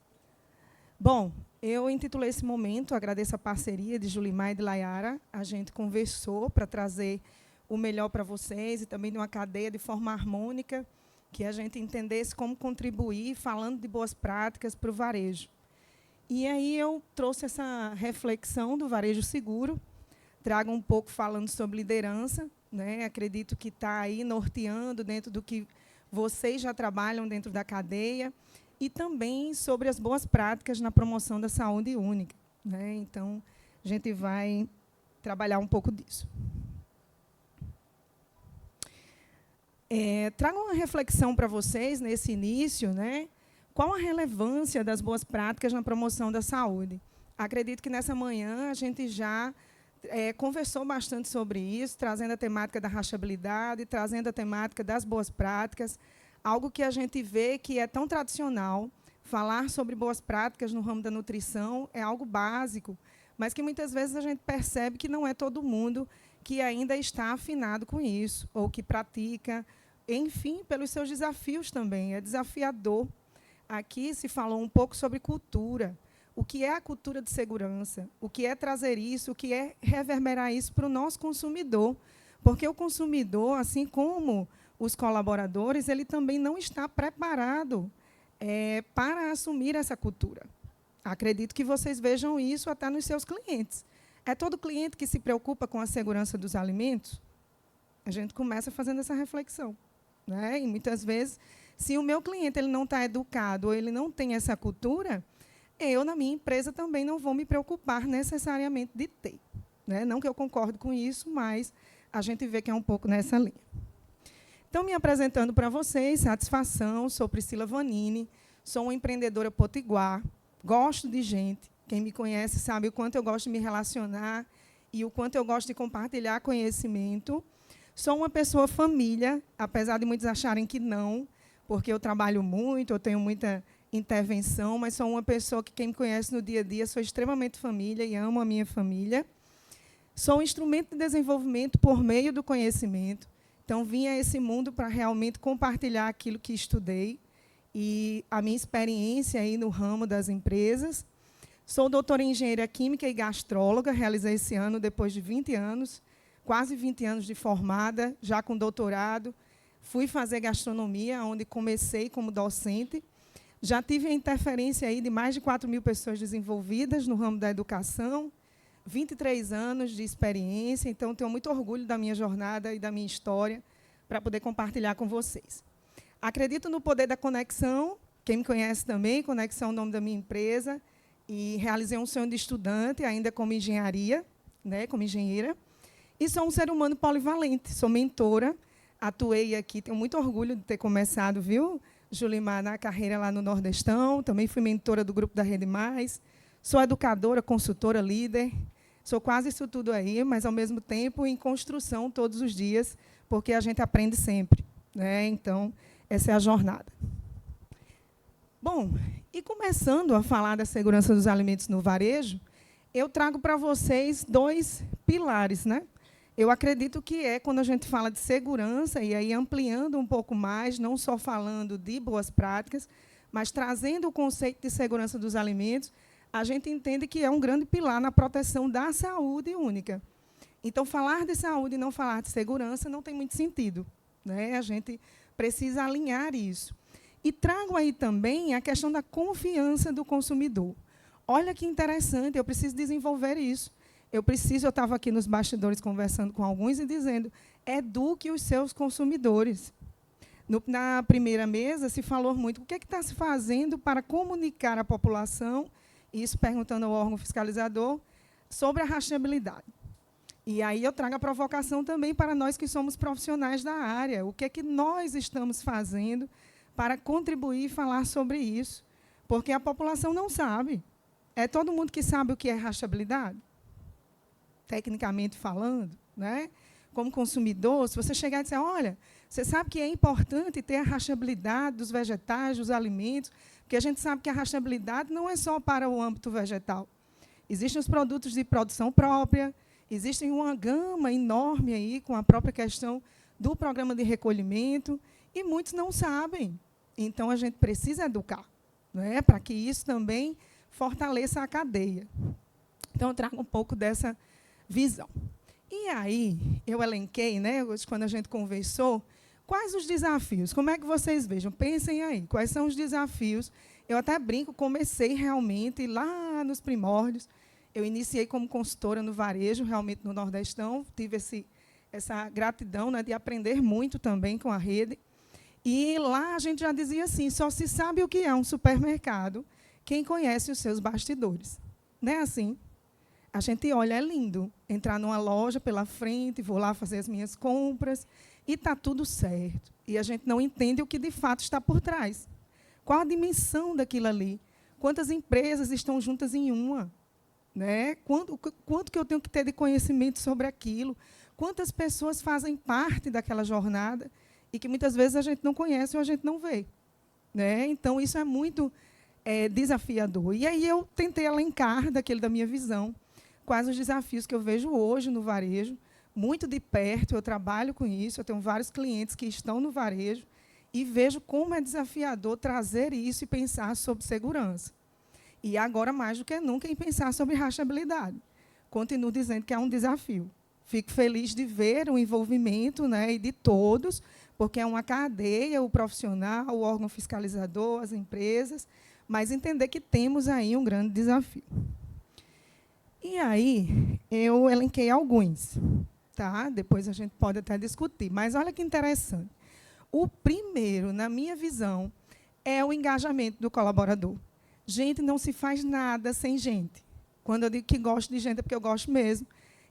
Bom, eu intitulei esse momento, agradeço a parceria de Julimar e de Layara. A gente conversou para trazer o melhor para vocês e também de uma cadeia de forma harmônica, que a gente entendesse como contribuir, falando de boas práticas para o varejo. E aí eu trouxe essa reflexão do varejo seguro, trago um pouco falando sobre liderança, né? Acredito que está aí norteando dentro do que vocês já trabalham dentro da cadeia, e também sobre as boas práticas na promoção da saúde única, né? Então, a gente vai trabalhar um pouco disso. Trago uma reflexão para vocês nesse início, né? Qual a relevância das boas práticas na promoção da saúde? Acredito que nessa manhã a gente já conversou bastante sobre isso, trazendo a temática da rastreabilidade, trazendo a temática das boas práticas, algo que a gente vê que é tão tradicional. Falar sobre boas práticas no ramo da nutrição é algo básico, mas que muitas vezes a gente percebe que não é todo mundo que ainda está afinado com isso, ou que pratica, enfim, pelos seus desafios também. É desafiador. Aqui se falou um pouco sobre cultura. O que é a cultura de segurança? O que é trazer isso? O que é reverberar isso para o nosso consumidor? Porque o consumidor, assim como os colaboradores, ele também não está preparado para assumir essa cultura. Acredito que vocês vejam isso até nos seus clientes. É todo cliente que se preocupa com a segurança dos alimentos? A gente começa fazendo essa reflexão, né? E, muitas vezes, se o meu cliente ele não está educado ou ele não tem essa cultura, eu, na minha empresa, também não vou me preocupar necessariamente de ter, né? Não que eu concorde com isso, mas a gente vê que é um pouco nessa linha. Então, me apresentando para vocês, satisfação, sou Priscila Vanini, sou uma empreendedora potiguar, gosto de gente. Quem me conhece sabe o quanto eu gosto de me relacionar e o quanto eu gosto de compartilhar conhecimento. Sou uma pessoa família, apesar de muitos acharem que não, porque eu trabalho muito, eu tenho muita intervenção, mas sou uma pessoa que, quem me conhece no dia a dia, sou extremamente família e amo a minha família. Sou um instrumento de desenvolvimento por meio do conhecimento. Então, vim a esse mundo para realmente compartilhar aquilo que estudei e a minha experiência aí no ramo das empresas. Sou doutora em engenharia química e gastróloga, realizei esse ano depois de 20 anos, quase 20 anos de formada, já com doutorado. Fui fazer gastronomia, onde comecei como docente. Já tive a interferência aí de mais de 4.000 pessoas desenvolvidas no ramo da educação, 23 anos de experiência, então tenho muito orgulho da minha jornada e da minha história para poder compartilhar com vocês. Acredito no poder da conexão, quem me conhece também, Conexão é o nome da minha empresa, e realizei um sonho de estudante, ainda como engenharia, né, como engenheira, e sou um ser humano polivalente, sou mentora, atuei aqui, tenho muito orgulho de ter começado, viu, Julimar, na carreira lá no Nordestão, também fui mentora do Grupo da Rede Mais, sou educadora, consultora, líder, sou quase isso tudo aí, mas, ao mesmo tempo, em construção todos os dias, porque a gente aprende sempre, né? Então, essa é a jornada. Bom, e começando a falar da segurança dos alimentos no varejo, eu trago para vocês 2 pilares, né? Eu acredito que é quando a gente fala de segurança, e aí ampliando um pouco mais, não só falando de boas práticas, mas trazendo o conceito de segurança dos alimentos, a gente entende que é um grande pilar na proteção da saúde única. Então, falar de saúde e não falar de segurança não tem muito sentido, né? A gente precisa alinhar isso. E trago aí também a questão da confiança do consumidor. Olha que interessante, eu preciso desenvolver isso. Eu estava aqui nos bastidores conversando com alguns e dizendo, eduque os seus consumidores. Na primeira mesa se falou muito, o que está se fazendo para comunicar à população, isso perguntando ao órgão fiscalizador, sobre a rastreabilidade. E aí eu trago a provocação também para nós que somos profissionais da área. O que é que nós estamos fazendo para contribuir e falar sobre isso? Porque a população não sabe. É todo mundo que sabe o que é rastreabilidade? Tecnicamente falando, né? Como consumidor, se você chegar e dizer, olha, você sabe que é importante ter a rastreabilidade dos vegetais, dos alimentos, porque a gente sabe que a rastreabilidade não é só para o âmbito vegetal. Existem os produtos de produção própria, existem uma gama enorme aí com a própria questão do programa de recolhimento, e muitos não sabem. Então, a gente precisa educar, né, para que isso também fortaleça a cadeia. Então, eu trago um pouco dessa visão. E aí, eu elenquei, né, hoje, quando a gente conversou, quais os desafios? Como é que vocês vejam? Pensem aí, quais são os desafios? Eu até brinco, comecei realmente lá nos primórdios. Eu iniciei como consultora no varejo, realmente no Nordestão. Tive essa gratidão, né, de aprender muito também com a rede. E lá a gente já dizia assim, só se sabe o que é um supermercado quem conhece os seus bastidores. Não é assim? A gente olha, é lindo, entrar numa loja pela frente, vou lá fazer as minhas compras, e está tudo certo. E a gente não entende o que, de fato, está por trás. Qual a dimensão daquilo ali? Quantas empresas estão juntas em uma? Né? Quanto que eu tenho que ter de conhecimento sobre aquilo? Quantas pessoas fazem parte daquela jornada e que, muitas vezes, a gente não conhece ou a gente não vê? Né? Então, isso é muito desafiador. E aí eu tentei elencar, da minha visão, quais os desafios que eu vejo hoje no varejo, muito de perto, eu trabalho com isso, eu tenho vários clientes que estão no varejo, e vejo como é desafiador trazer isso e pensar sobre segurança. E agora, mais do que nunca, em pensar sobre rastreabilidade. Continuo dizendo que é um desafio. Fico feliz de ver o envolvimento, né, e de todos, porque é uma cadeia, o profissional, o órgão fiscalizador, as empresas, mas entender que temos aí um grande desafio. E aí, eu elenquei alguns. Tá? Depois a gente pode até discutir. Mas olha que interessante. O primeiro, na minha visão, é o engajamento do colaborador. Gente, não se faz nada sem gente. Quando eu digo que gosto de gente, é porque eu gosto mesmo.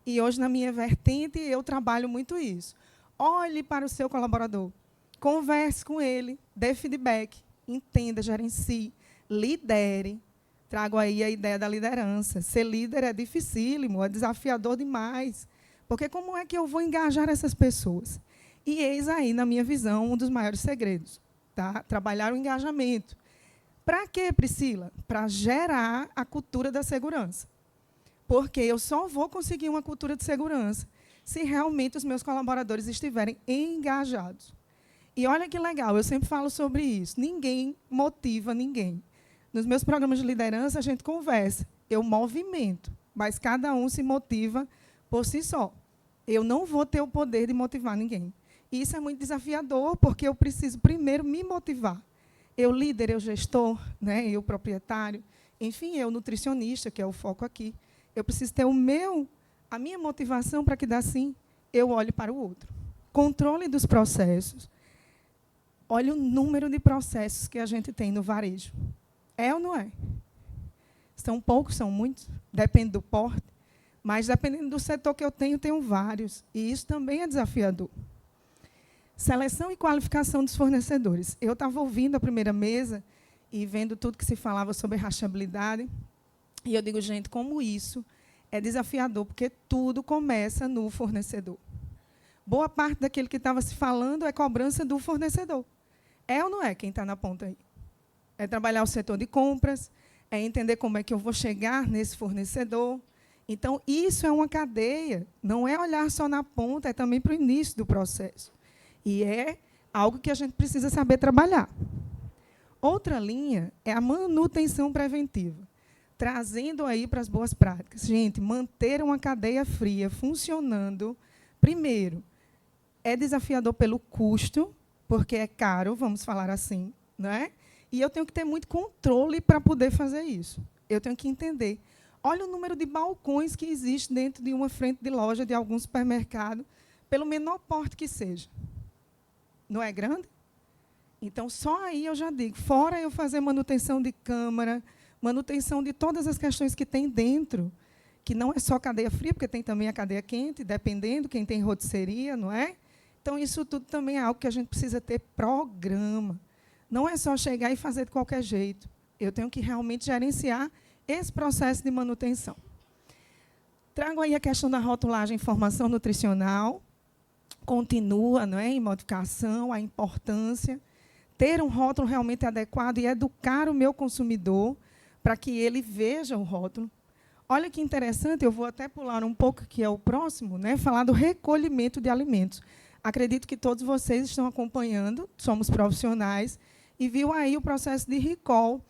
E hoje, na minha vertente, eu trabalho muito isso. Olhe para o seu colaborador. Converse com ele, dê feedback, entenda, gerencie, lidere. Trago aí a ideia da liderança. Ser líder é dificílimo, é desafiador demais. Porque como é que eu vou engajar essas pessoas? E eis aí, na minha visão, um dos maiores segredos. Tá? Trabalhar o engajamento. Para quê, Priscila? Para gerar a cultura da segurança. Porque eu só vou conseguir uma cultura de segurança se realmente os meus colaboradores estiverem engajados. E olha que legal, eu sempre falo sobre isso. Ninguém motiva ninguém. Nos meus programas de liderança, a gente conversa. Eu movimento, mas cada um se motiva por si só. Eu não vou ter o poder de motivar ninguém. E isso é muito desafiador, porque eu preciso primeiro me motivar. Eu líder, eu gestor, né, eu proprietário, enfim, eu nutricionista, que é o foco aqui. Eu preciso ter a minha motivação para que, assim, eu olhe para o outro. Controle dos processos. Olha o número de processos que a gente tem no varejo. É ou não é? São poucos, são muitos, depende do porte, mas dependendo do setor que eu tenho vários. E isso também é desafiador. Seleção e qualificação dos fornecedores. Eu estava ouvindo a primeira mesa e vendo tudo que se falava sobre rastreabilidade, e eu digo, gente, como isso é desafiador, porque tudo começa no fornecedor. Boa parte daquilo que estava se falando é cobrança do fornecedor. É ou não é quem está na ponta aí? É trabalhar o setor de compras, é entender como é que eu vou chegar nesse fornecedor, Então, isso é uma cadeia, não é olhar só na ponta, é também para o início do processo. E é algo que a gente precisa saber trabalhar. Outra linha é a manutenção preventiva, trazendo aí para as boas práticas. Gente, manter uma cadeia fria funcionando, primeiro, é desafiador pelo custo, porque é caro, vamos falar assim, né? E eu tenho que ter muito controle para poder fazer isso. Eu tenho que entender. Olha o número de balcões que existe dentro de uma frente de loja de algum supermercado, pelo menor porte que seja. Não é grande? Então, só aí eu já digo, fora eu fazer manutenção de câmara, manutenção de todas as questões que tem dentro, que não é só cadeia fria, porque tem também a cadeia quente, dependendo, quem tem rotisseria, não é? Então, isso tudo também é algo que a gente precisa ter programa. Não é só chegar e fazer de qualquer jeito. Eu tenho que realmente gerenciar esse processo de manutenção. Trago aí a questão da rotulagem e informação nutricional. Continua, não é, em modificação, a importância. Ter um rótulo realmente adequado e educar o meu consumidor para que ele veja o rótulo. Olha que interessante, eu vou até pular um pouco, que é o próximo, né, falar do recolhimento de alimentos. Acredito que todos vocês estão acompanhando, somos profissionais, e viu aí o processo de recall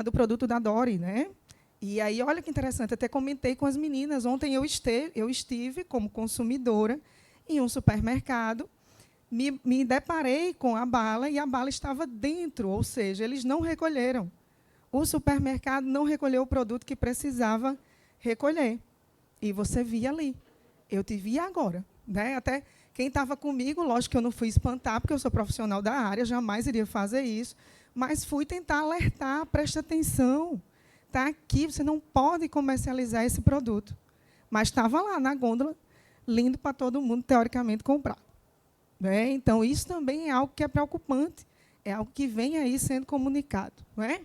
do produto da Dori, né? E aí, olha que interessante, até comentei com as meninas, ontem eu estive como consumidora em um supermercado, me deparei com a bala, e a bala estava dentro, ou seja, eles não recolheram. O supermercado não recolheu o produto que precisava recolher. E você via ali. Eu te vi agora, né? Até quem estava comigo, lógico que eu não fui espantar, porque eu sou profissional da área, jamais iria fazer isso, mas fui tentar alertar, preste atenção, está aqui, você não pode comercializar esse produto. Mas estava lá na gôndola, lindo para todo mundo, teoricamente, comprar. Né? Então, isso também é algo que é preocupante, é algo que vem aí sendo comunicado. Não é?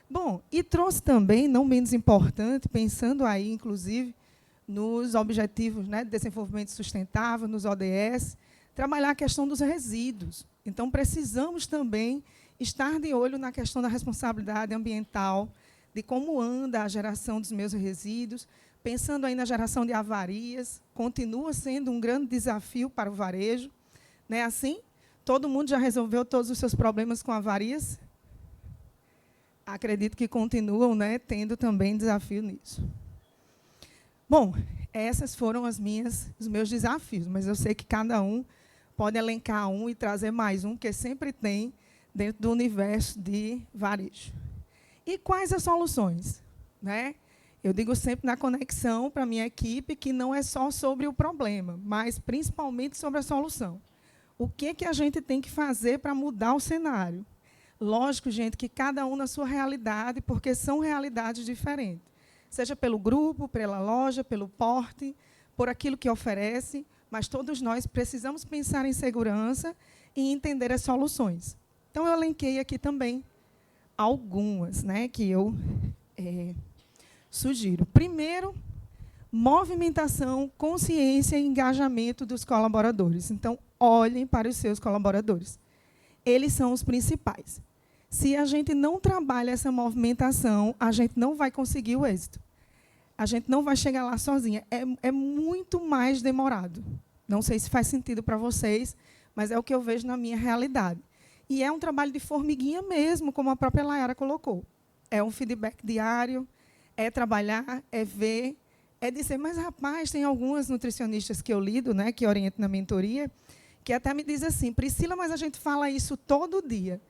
Bom, e trouxe também, não menos importante, pensando aí, inclusive, nos Objetivos, né, de Desenvolvimento Sustentável, nos ODS, trabalhar a questão dos resíduos. Então, precisamos também estar de olho na questão da responsabilidade ambiental, de como anda a geração dos meus resíduos, pensando aí na geração de avarias, continua sendo um grande desafio para o varejo. Não é assim? Todo mundo já resolveu todos os seus problemas com avarias? Acredito que continuam, né, tendo também desafio nisso. Bom, essas foram os meus desafios, mas eu sei que cada um pode elencar um e trazer mais um, que sempre tem dentro do universo de varejo. E quais as soluções? Né? Eu digo sempre na conexão para a minha equipe que não é só sobre o problema, mas principalmente sobre a solução. O que a gente tem que fazer para mudar o cenário? Lógico, gente, que cada um na sua realidade, porque são realidades diferentes. Seja pelo grupo, pela loja, pelo porte, por aquilo que oferece, mas todos nós precisamos pensar em segurança e entender as soluções. Então, eu elenquei aqui também algumas, né, que eu sugiro. Primeiro, movimentação, consciência e engajamento dos colaboradores. Então, olhem para os seus colaboradores. Eles são os principais. Se a gente não trabalha essa movimentação, a gente não vai conseguir o êxito. A gente não vai chegar lá sozinha. É muito mais demorado. Não sei se faz sentido para vocês, mas é o que eu vejo na minha realidade. E é um trabalho de formiguinha mesmo, como a própria Layara colocou. É um feedback diário, é trabalhar, é ver, é dizer, mas, rapaz, tem algumas nutricionistas que eu lido, né, que oriento na mentoria, que até me dizem assim, Priscila, mas a gente fala isso todo dia.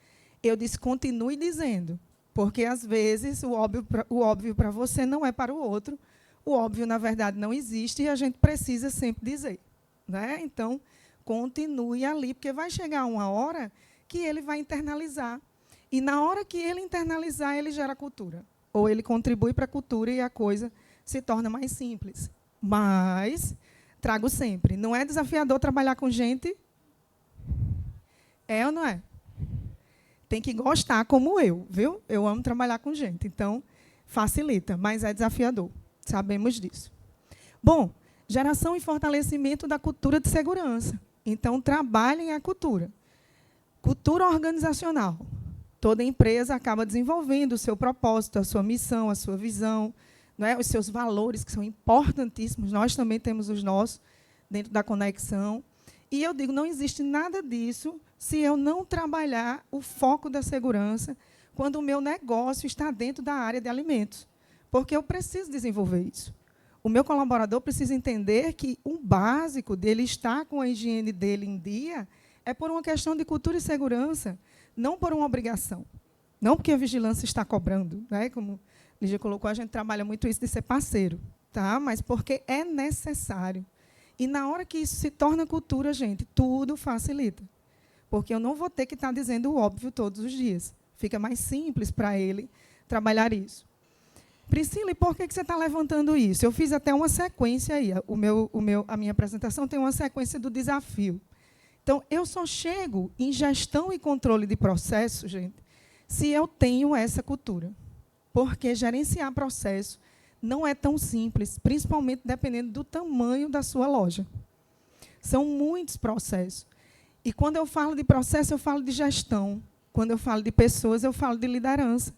Eu disse, continue dizendo, porque, às vezes, o óbvio para você não é para o outro. O óbvio, na verdade, não existe e a gente precisa sempre dizer. Né? Então, continue ali, porque vai chegar uma hora que ele vai internalizar. E, na hora que ele internalizar, ele gera cultura. Ou ele contribui para a cultura e a coisa se torna mais simples. Mas, trago sempre, não é desafiador trabalhar com gente? É ou não é? Tem que gostar como eu, viu? Eu amo trabalhar com gente, então facilita, mas é desafiador. Sabemos disso. Bom, geração e fortalecimento da cultura de segurança. Então, trabalhem a cultura. Cultura organizacional. Toda empresa acaba desenvolvendo o seu propósito, a sua missão, a sua visão, não é? Os seus valores, que são importantíssimos, nós também temos os nossos, dentro da conexão. E eu digo, não existe nada disso se eu não trabalhar o foco da segurança quando o meu negócio está dentro da área de alimentos. Porque eu preciso desenvolver isso. O meu colaborador precisa entender que o básico dele estar com a higiene dele em dia é por uma questão de cultura e segurança, não por uma obrigação. Não porque a vigilância está cobrando, né? Como Lígia colocou, a gente trabalha muito isso de ser parceiro, tá? Mas porque é necessário. E na hora que isso se torna cultura, gente, tudo facilita. Porque eu não vou ter que estar dizendo o óbvio todos os dias. Fica mais simples para ele trabalhar isso. Priscila, e por que você está levantando isso? Eu fiz até uma sequência aí. A minha apresentação tem uma sequência do desafio. Então, eu só chego em gestão e controle de processo, gente, se eu tenho essa cultura. Porque gerenciar processo não é tão simples, principalmente dependendo do tamanho da sua loja. São muitos processos. E quando eu falo de processo, eu falo de gestão. Quando eu falo de pessoas, eu falo de liderança.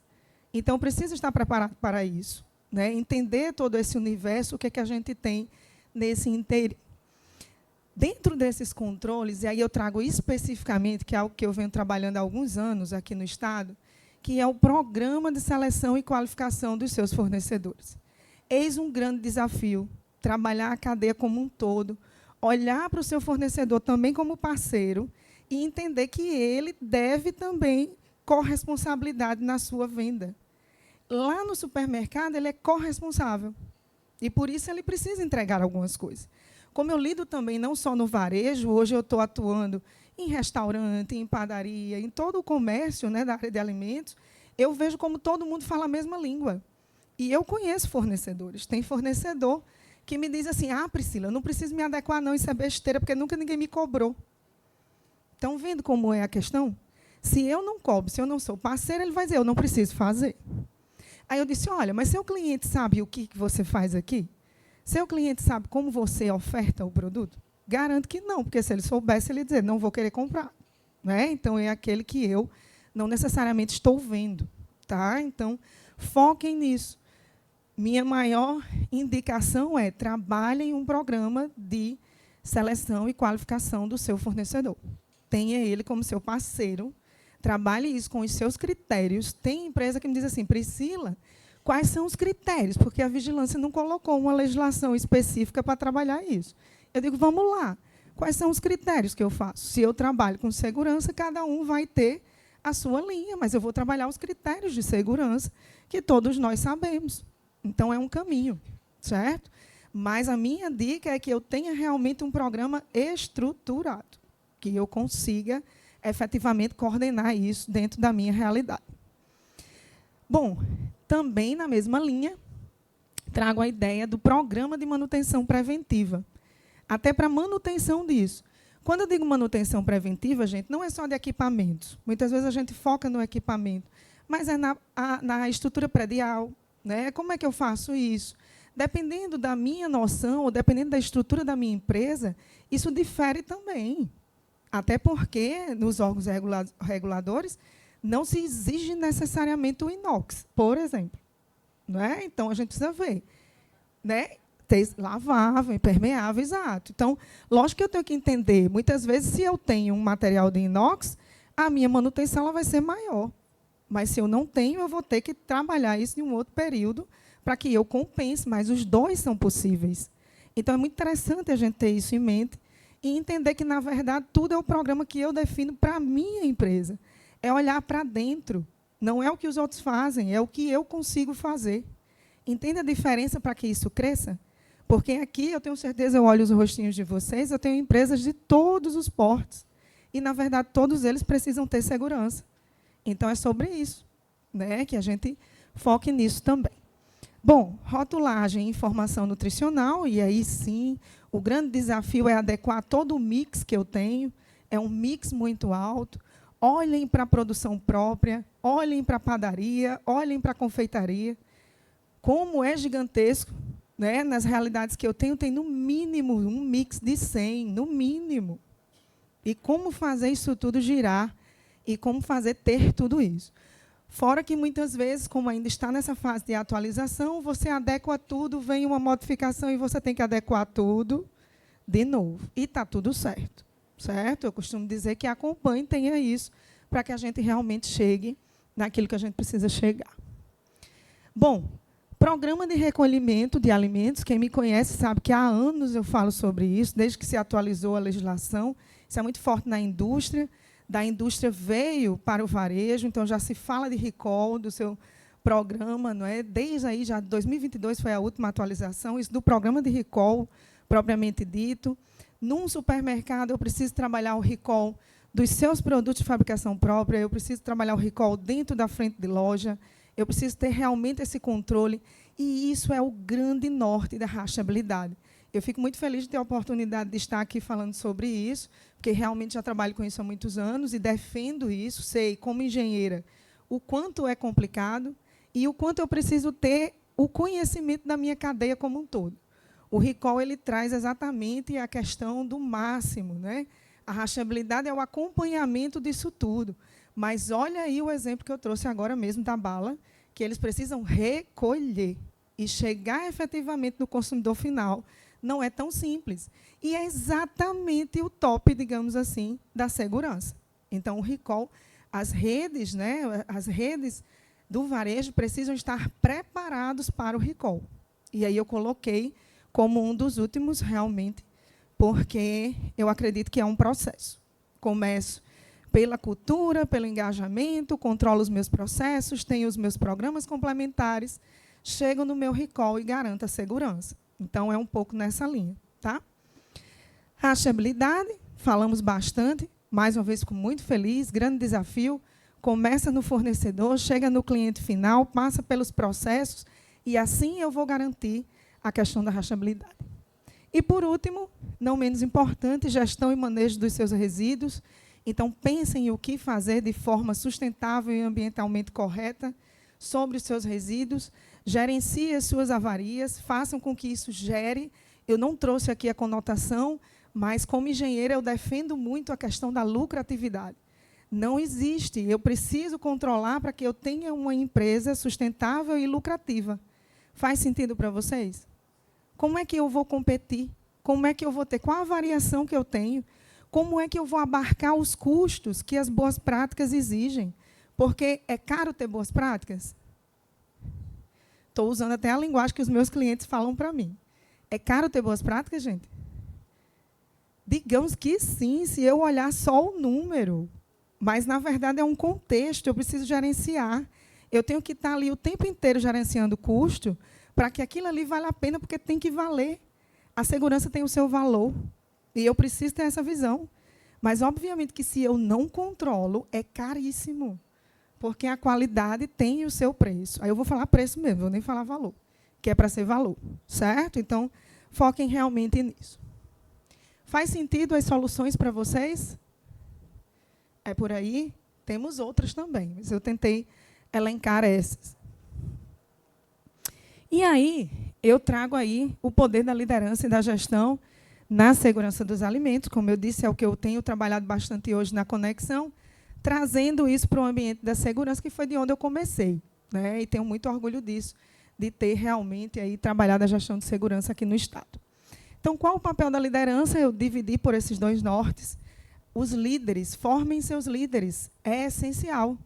Então, eu preciso estar preparado para isso, né? Entender todo esse universo, o que é que a gente tem nesse inteiro. Dentro desses controles, e aí eu trago especificamente, que é algo que eu venho trabalhando há alguns anos aqui no Estado, que é o programa de seleção e qualificação dos seus fornecedores. Eis um grande desafio, trabalhar a cadeia como um todo, olhar para o seu fornecedor também como parceiro e entender que ele deve também corresponsabilidade na sua venda. Lá no supermercado, ele é corresponsável. E, por isso, ele precisa entregar algumas coisas. Como eu lido também não só no varejo, hoje eu estou atuando em restaurante, em padaria, em todo o comércio, né, da área de alimentos, eu vejo como todo mundo fala a mesma língua. E eu conheço fornecedores. Tem fornecedor que me diz assim, Priscila, eu não preciso me adequar, não, isso é besteira, porque nunca ninguém me cobrou. Estão vendo como é a questão? Se eu não cobro, se eu não sou parceiro, ele vai dizer, eu não preciso fazer. Aí eu disse, olha, mas seu cliente sabe o que você faz aqui? Seu cliente sabe como você oferta o produto? Garanto que não, porque se ele soubesse, ele ia dizer, não vou querer comprar. Né? Então, é aquele que eu não necessariamente estou vendo. Tá? Então, foquem nisso. Minha maior indicação é trabalhem um programa de seleção e qualificação do seu fornecedor. Tenha ele como seu parceiro. Trabalhe isso com os seus critérios. Tem empresa que me diz assim, Priscila, quais são os critérios? Porque a vigilância não colocou uma legislação específica para trabalhar isso. Eu digo, vamos lá. Quais são os critérios que eu faço? Se eu trabalho com segurança, cada um vai ter a sua linha, mas eu vou trabalhar os critérios de segurança que todos nós sabemos. Então, é um caminho, certo? Mas a minha dica é que eu tenha realmente um programa estruturado, que eu consiga efetivamente coordenar isso dentro da minha realidade. Bom, também na mesma linha, trago a ideia do programa de manutenção preventiva, até para manutenção disso. Quando eu digo manutenção preventiva, gente, não é só de equipamentos. Muitas vezes a gente foca no equipamento, mas é na estrutura predial. Né? Como é que eu faço isso? Dependendo da minha noção, ou dependendo da estrutura da minha empresa, isso difere também. Até porque, nos órgãos reguladores, não se exige necessariamente o inox, por exemplo. Né? Então, a gente precisa ver. Né? Lavável, impermeável, exato. Então, lógico que eu tenho que entender. Muitas vezes, se eu tenho um material de inox, a minha manutenção ela vai ser maior. Mas, se eu não tenho, eu vou ter que trabalhar isso em um outro período para que eu compense, mas os dois são possíveis. Então, é muito interessante a gente ter isso em mente e entender que, na verdade, tudo é o programa que eu defino para a minha empresa. É olhar para dentro. Não é o que os outros fazem, é o que eu consigo fazer. Entende a diferença para que isso cresça? Porque aqui, eu tenho certeza, eu olho os rostinhos de vocês, eu tenho empresas de todos os portes. E, na verdade, todos eles precisam ter segurança. Então, é sobre isso, né, que a gente foque nisso também. Bom, rotulagem e informação nutricional, e aí sim, o grande desafio é adequar todo o mix que eu tenho, é um mix muito alto. Olhem para a produção própria, olhem para a padaria, olhem para a confeitaria. Como é gigantesco, né, nas realidades que eu tenho, tem no mínimo um mix de 100, no mínimo. E como fazer isso tudo girar, e como fazer ter tudo isso. Fora que, muitas vezes, como ainda está nessa fase de atualização, você adequa tudo, vem uma modificação e você tem que adequar tudo de novo. E está tudo certo. Certo? Eu costumo dizer que acompanhe, tenha isso, para que a gente realmente chegue naquilo que a gente precisa chegar. Bom, programa de recolhimento de alimentos, quem me conhece sabe que há anos eu falo sobre isso, desde que se atualizou a legislação. Isso é muito forte na indústria. Da indústria veio para o varejo, então já se fala de recall do seu programa, não é? Desde aí, já 2022 foi a última atualização, isso do programa de recall, propriamente dito. Num supermercado, eu preciso trabalhar o recall dos seus produtos de fabricação própria, eu preciso trabalhar o recall dentro da frente de loja, eu preciso ter realmente esse controle, e isso é o grande norte da rastreabilidade. Eu fico muito feliz de ter a oportunidade de estar aqui falando sobre isso, porque realmente já trabalho com isso há muitos anos e defendo isso, sei, como engenheira, o quanto é complicado e o quanto eu preciso ter o conhecimento da minha cadeia como um todo. O recall ele traz exatamente a questão do máximo, né? A rastreabilidade é o acompanhamento disso tudo. Mas olha aí o exemplo que eu trouxe agora mesmo da bala, que eles precisam recolher e chegar efetivamente no consumidor final. Não é tão simples. E é exatamente o top, digamos assim, da segurança. Então, o recall, as redes, né, as redes do varejo precisam estar preparados para o recall. E aí eu coloquei como um dos últimos, realmente, porque eu acredito que é um processo. Começo pela cultura, pelo engajamento, controlo os meus processos, tenho os meus programas complementares, chego no meu recall e garanto a segurança. Então, é um pouco nessa linha. Tá? Rastreabilidade, falamos bastante, mais uma vez fico muito feliz, grande desafio, começa no fornecedor, chega no cliente final, passa pelos processos, e assim eu vou garantir a questão da rastreabilidade. E, por último, não menos importante, gestão e manejo dos seus resíduos. Então, pensem em o que fazer de forma sustentável e ambientalmente correta sobre os seus resíduos, gerencie as suas avarias, façam com que isso gere. Eu não trouxe aqui a conotação, mas, como engenheira, eu defendo muito a questão da lucratividade. Não existe, eu preciso controlar para que eu tenha uma empresa sustentável e lucrativa. Faz sentido para vocês? Como é que eu vou competir? Como é que eu vou ter? Qual a variação que eu tenho? Como é que eu vou abarcar os custos que as boas práticas exigem? Porque é caro ter boas práticas? Estou usando até a linguagem que os meus clientes falam para mim. É caro ter boas práticas, gente? Digamos que sim, se eu olhar só o número. Mas, na verdade, é um contexto, eu preciso gerenciar. Eu tenho que estar ali o tempo inteiro gerenciando o custo para que aquilo ali valha a pena, porque tem que valer. A segurança tem o seu valor. E eu preciso ter essa visão. Mas, obviamente, que se eu não controlo, é caríssimo. Porque a qualidade tem o seu preço. Aí eu vou falar preço mesmo, vou nem falar valor, que é para ser valor. Certo? Então, foquem realmente nisso. Faz sentido as soluções para vocês? É por aí? Temos outras também, mas eu tentei elencar essas. E aí, eu trago aí o poder da liderança e da gestão na segurança dos alimentos. Como eu disse, é o que eu tenho trabalhado bastante hoje na Conexão, trazendo isso para o ambiente da segurança, que foi de onde eu comecei, né? E tenho muito orgulho disso, de ter realmente aí trabalhado a gestão de segurança aqui no Estado. Então, qual o papel da liderança? Eu dividi por esses dois nortes. Os líderes, formem seus líderes, é essencial.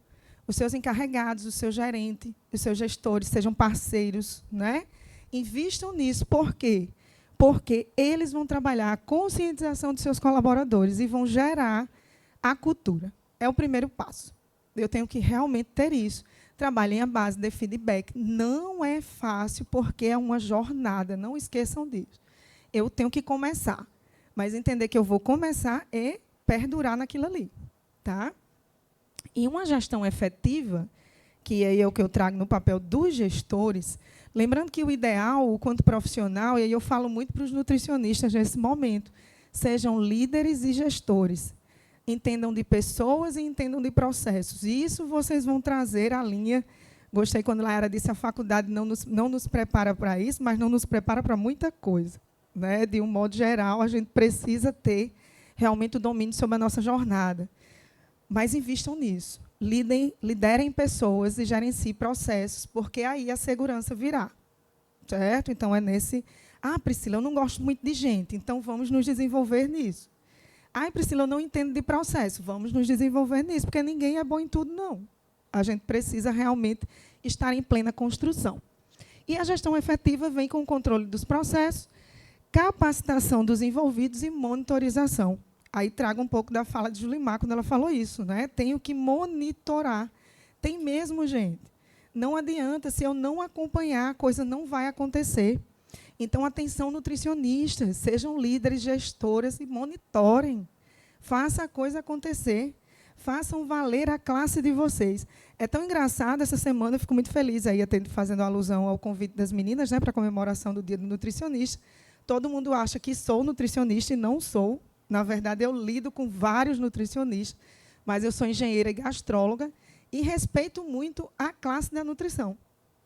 Os seus encarregados, o seu gerente, os seus gestores, sejam parceiros, né? Invistam nisso. Por quê? Porque eles vão trabalhar a conscientização dos seus colaboradores e vão gerar a cultura. É o primeiro passo. Eu tenho que realmente ter isso. Trabalhem à base de feedback. Não é fácil, porque é uma jornada. Não esqueçam disso. Eu tenho que começar. Mas entender que eu vou começar é perdurar naquilo ali. Tá? E uma gestão efetiva, que é o que eu trago no papel dos gestores, lembrando que o ideal, o quanto profissional, e aí eu falo muito para os nutricionistas nesse momento, sejam líderes e gestores. Entendam de pessoas e entendam de processos. E isso vocês vão trazer à linha. Gostei quando a Layara disse, a faculdade não nos prepara para isso, mas não nos prepara para muita coisa. Né? De um modo geral, a gente precisa ter realmente o domínio sobre a nossa jornada. Mas invistam nisso. liderem pessoas e gerenciem processos, porque aí a segurança virá. Certo? Então, é nesse... Ah, Priscila, eu não gosto muito de gente, então vamos nos desenvolver nisso. Ah, Priscila, eu não entendo de processo, vamos nos desenvolver nisso, porque ninguém é bom em tudo, não. A gente precisa realmente estar em plena construção. E a gestão efetiva vem com o controle dos processos, capacitação dos envolvidos e monitorização. Aí trago um pouco da fala de Julimar, quando ela falou isso, né? Tenho que monitorar. Tem mesmo, gente. Não adianta, se eu não acompanhar, a coisa não vai acontecer. Então, atenção, nutricionistas, sejam líderes, gestoras e monitorem. Faça a coisa acontecer. Façam valer a classe de vocês. É tão engraçado, essa semana eu fico muito feliz, aí, fazendo alusão ao convite das meninas, né, para a comemoração do Dia do Nutricionista. Todo mundo acha que sou nutricionista e não sou. Na verdade, eu lido com vários nutricionistas, mas eu sou engenheira e gastróloga e respeito muito a classe da nutrição.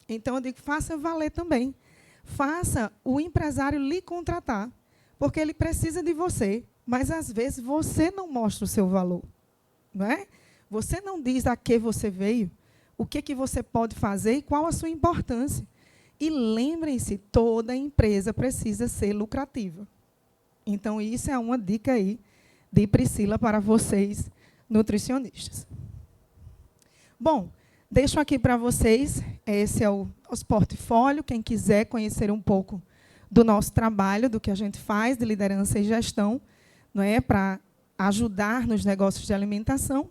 Então, eu digo, faça valer também. Faça o empresário lhe contratar, porque ele precisa de você, mas, às vezes, você não mostra o seu valor. Não é? Você não diz a que você veio, o que você pode fazer e qual a sua importância. E lembrem-se, toda empresa precisa ser lucrativa. Então, isso é uma dica aí de Priscila para vocês, nutricionistas. Bom, deixo aqui para vocês, esse é o nosso portfólio, quem quiser conhecer um pouco do nosso trabalho, do que a gente faz de liderança e gestão, não é, para ajudar nos negócios de alimentação.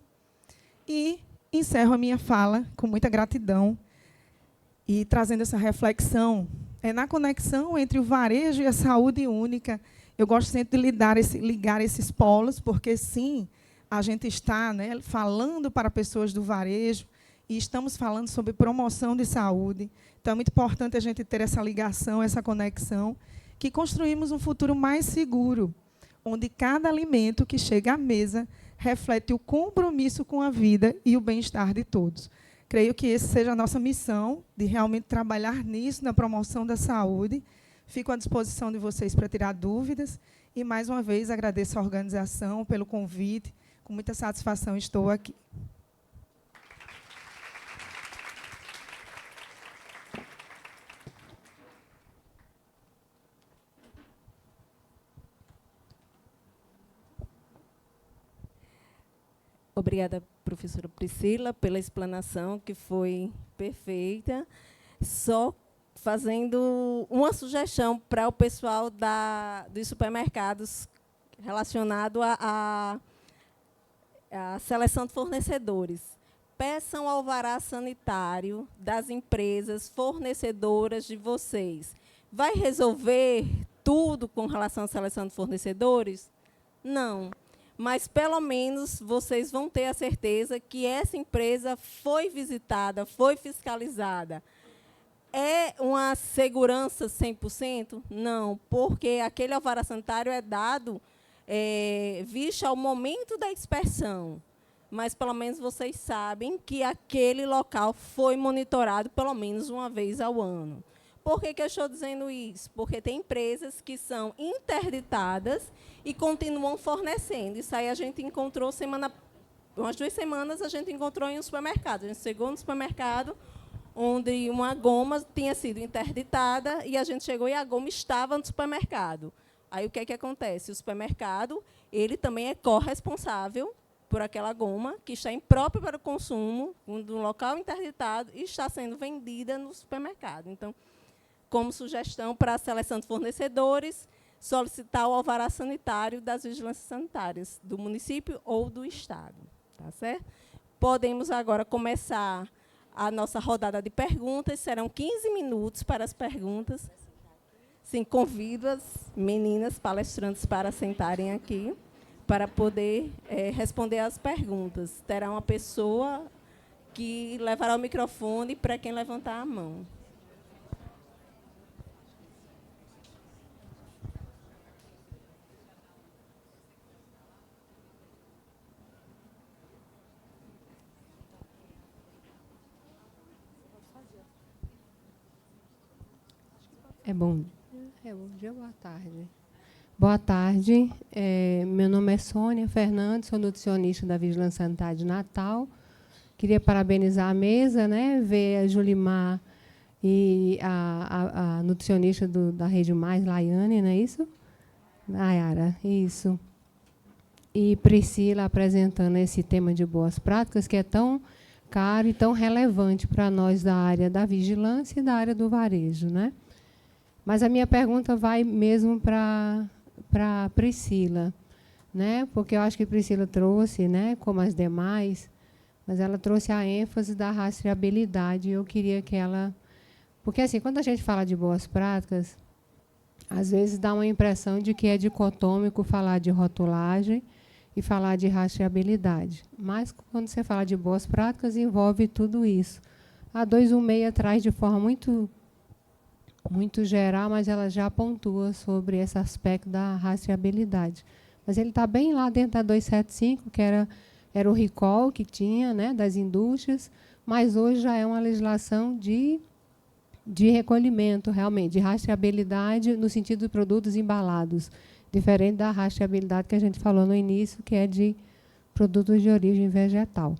E encerro a minha fala com muita gratidão e trazendo essa reflexão na conexão entre o varejo e a saúde única. Eu gosto sempre de ligar esses polos, porque, sim, a gente está, né, falando para pessoas do varejo e estamos falando sobre promoção de saúde. Então, é muito importante a gente ter essa ligação, essa conexão, que construímos um futuro mais seguro, onde cada alimento que chega à mesa reflete o compromisso com a vida e o bem-estar de todos. Creio que essa seja a nossa missão, de realmente trabalhar nisso, na promoção da saúde. Fico à disposição de vocês para tirar dúvidas. E, mais uma vez, agradeço a organização pelo convite. Com muita satisfação estou aqui. Obrigada, professora Priscila, pela explanação, que foi perfeita. Só fazendo uma sugestão para o pessoal dos supermercados relacionado à seleção de fornecedores. Peçam alvará sanitário das empresas fornecedoras de vocês. Vai resolver tudo com relação à seleção de fornecedores? Não. Mas, pelo menos, vocês vão ter a certeza que essa empresa foi visitada, foi fiscalizada. É uma segurança 100%? Não, porque aquele alvará sanitário é dado visto ao momento da dispersão. Mas, pelo menos, vocês sabem que aquele local foi monitorado pelo menos uma vez ao ano. Por que eu estou dizendo isso? Porque tem empresas que são interditadas e continuam fornecendo. Isso aí a gente encontrou umas 2 semanas, a gente encontrou em um supermercado. A gente chegou no supermercado onde uma goma tinha sido interditada e a gente chegou e a goma estava no supermercado. Aí o que é que acontece? O supermercado, ele também é corresponsável por aquela goma que está imprópria para o consumo, no local interditado, e está sendo vendida no supermercado. Então, como sugestão para a seleção de fornecedores, solicitar o alvará sanitário das vigilâncias sanitárias do município ou do estado. Tá certo? Podemos agora começar a nossa rodada de perguntas. Serão 15 minutos para as perguntas. Sim, convido as meninas palestrantes para sentarem aqui para poder responder às perguntas. Terá uma pessoa que levará o microfone para quem levantar a mão. Bom dia, boa tarde. Boa tarde, meu nome é Sônia Fernandes, sou nutricionista da Vigilância Sanitária de Natal Queria parabenizar a mesa, né? Ver a Julimar e a nutricionista da Rede Mais, Laiane, não é isso? Nayara, isso. E Priscila apresentando esse tema de boas práticas, que é tão caro e tão relevante para nós da área da vigilância e da área do varejo, né? Mas a minha pergunta vai mesmo para Priscila, né? Porque eu acho que Priscila trouxe, né, como as demais, mas ela trouxe a ênfase da rastreabilidade. Eu queria que ela... Porque, assim, quando a gente fala de boas práticas, às vezes dá uma impressão de que é dicotômico falar de rotulagem e falar de rastreabilidade. Mas, quando você fala de boas práticas, envolve tudo isso. A 216 traz de forma muito geral, mas ela já pontua sobre esse aspecto da rastreabilidade. Mas ele está bem lá dentro da 275, que era o recall que tinha, né, das indústrias, mas hoje já é uma legislação de recolhimento, realmente, de rastreabilidade no sentido de produtos embalados, diferente da rastreabilidade que a gente falou no início, que é de produtos de origem vegetal.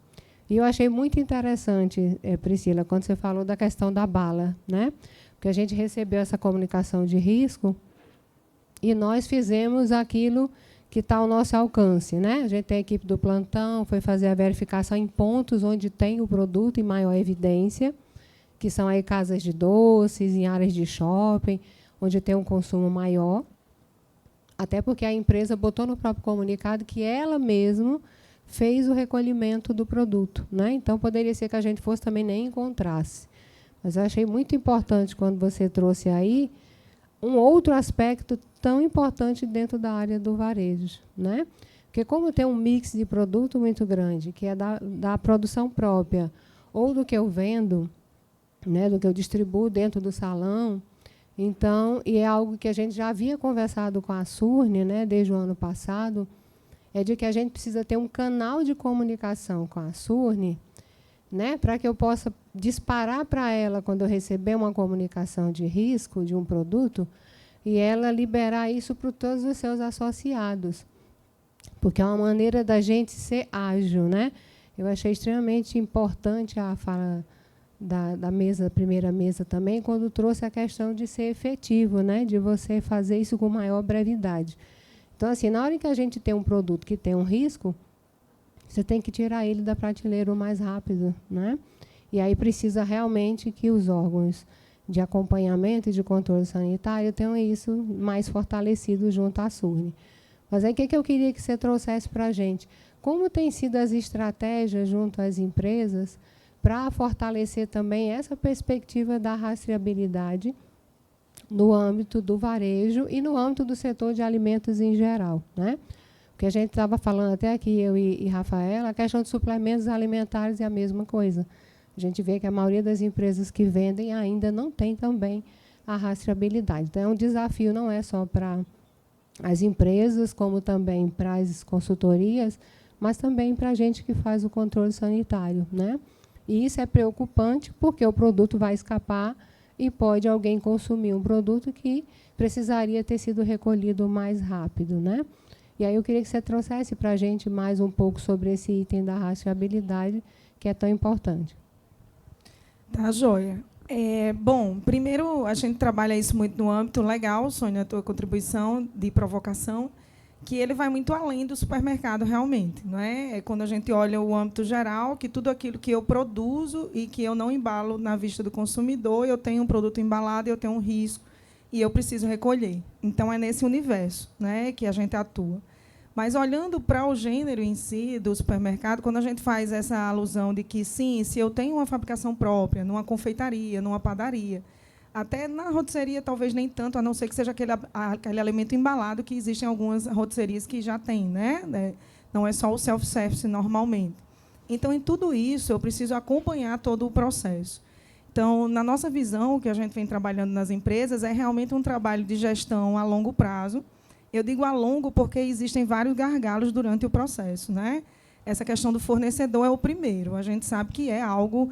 E eu achei muito interessante, Priscila, quando você falou da questão da bala, né? Porque a gente recebeu essa comunicação de risco e nós fizemos aquilo que está ao nosso alcance, né? A gente tem a equipe do plantão, foi fazer a verificação em pontos onde tem o produto em maior evidência, que são aí casas de doces, em áreas de shopping, onde tem um consumo maior, até porque a empresa botou no próprio comunicado que ela mesma fez o recolhimento do produto, né? Então, poderia ser que a gente fosse também nem encontrasse. Mas eu achei muito importante, quando você trouxe aí, um outro aspecto tão importante dentro da área do varejo, né? Porque como tem um mix de produto muito grande, que é da produção própria, ou do que eu vendo, né, do que eu distribuo dentro do salão, então, e é algo que a gente já havia conversado com a Surne, né, desde o ano passado, é de que a gente precisa ter um canal de comunicação com a Surne, né, para que eu possa disparar para ela, quando eu receber uma comunicação de risco de um produto, e ela liberar isso para todos os seus associados. Porque é uma maneira da gente ser ágil, né? Eu achei extremamente importante a fala da mesa, primeira mesa também, quando trouxe a questão de ser efetivo, né? De você fazer isso com maior brevidade. Então, assim, na hora que a gente tem um produto que tem um risco, você tem que tirar ele da prateleira o mais rápido, né? E aí precisa realmente que os órgãos de acompanhamento e de controle sanitário tenham isso mais fortalecido junto à Surne. Mas aí o que eu queria que você trouxesse para a gente? Como têm sido as estratégias junto às empresas para fortalecer também essa perspectiva da rastreabilidade no âmbito do varejo e no âmbito do setor de alimentos em geral, né? Porque a gente estava falando até aqui, eu e Rafaela, a questão de suplementos alimentares é a mesma coisa. A gente vê que a maioria das empresas que vendem ainda não tem também a rastreabilidade. Então, é um desafio não é só para as empresas, como também para as consultorias, mas também para a gente que faz o controle sanitário, né? E isso é preocupante, porque o produto vai escapar e pode alguém consumir um produto que precisaria ter sido recolhido mais rápido, né? E aí eu queria que você trouxesse para a gente mais um pouco sobre esse item da rastreabilidade, que é tão importante. Tá, joia. Bom, primeiro, a gente trabalha isso muito no âmbito legal, Sônia, a tua contribuição de provocação, que ele vai muito além do supermercado, realmente. Não é? É quando a gente olha o âmbito geral, que tudo aquilo que eu produzo e que eu não embalo na vista do consumidor, eu tenho um produto embalado, eu tenho um risco, e eu preciso recolher. Então, é nesse universo, né, que a gente atua. Mas, olhando para o gênero em si do supermercado, quando a gente faz essa alusão de que, sim, se eu tenho uma fabricação própria, numa confeitaria, numa padaria, até na rotisseria, talvez nem tanto, a não ser que seja aquele alimento embalado, que existem algumas rotisserias que já têm, né? Não é só o self-service normalmente. Então, em tudo isso, eu preciso acompanhar todo o processo. Então, na nossa visão, o que a gente vem trabalhando nas empresas é realmente um trabalho de gestão a longo prazo. Eu digo a longo porque existem vários gargalos durante o processo, né? Essa questão do fornecedor é o primeiro. A gente sabe que é algo,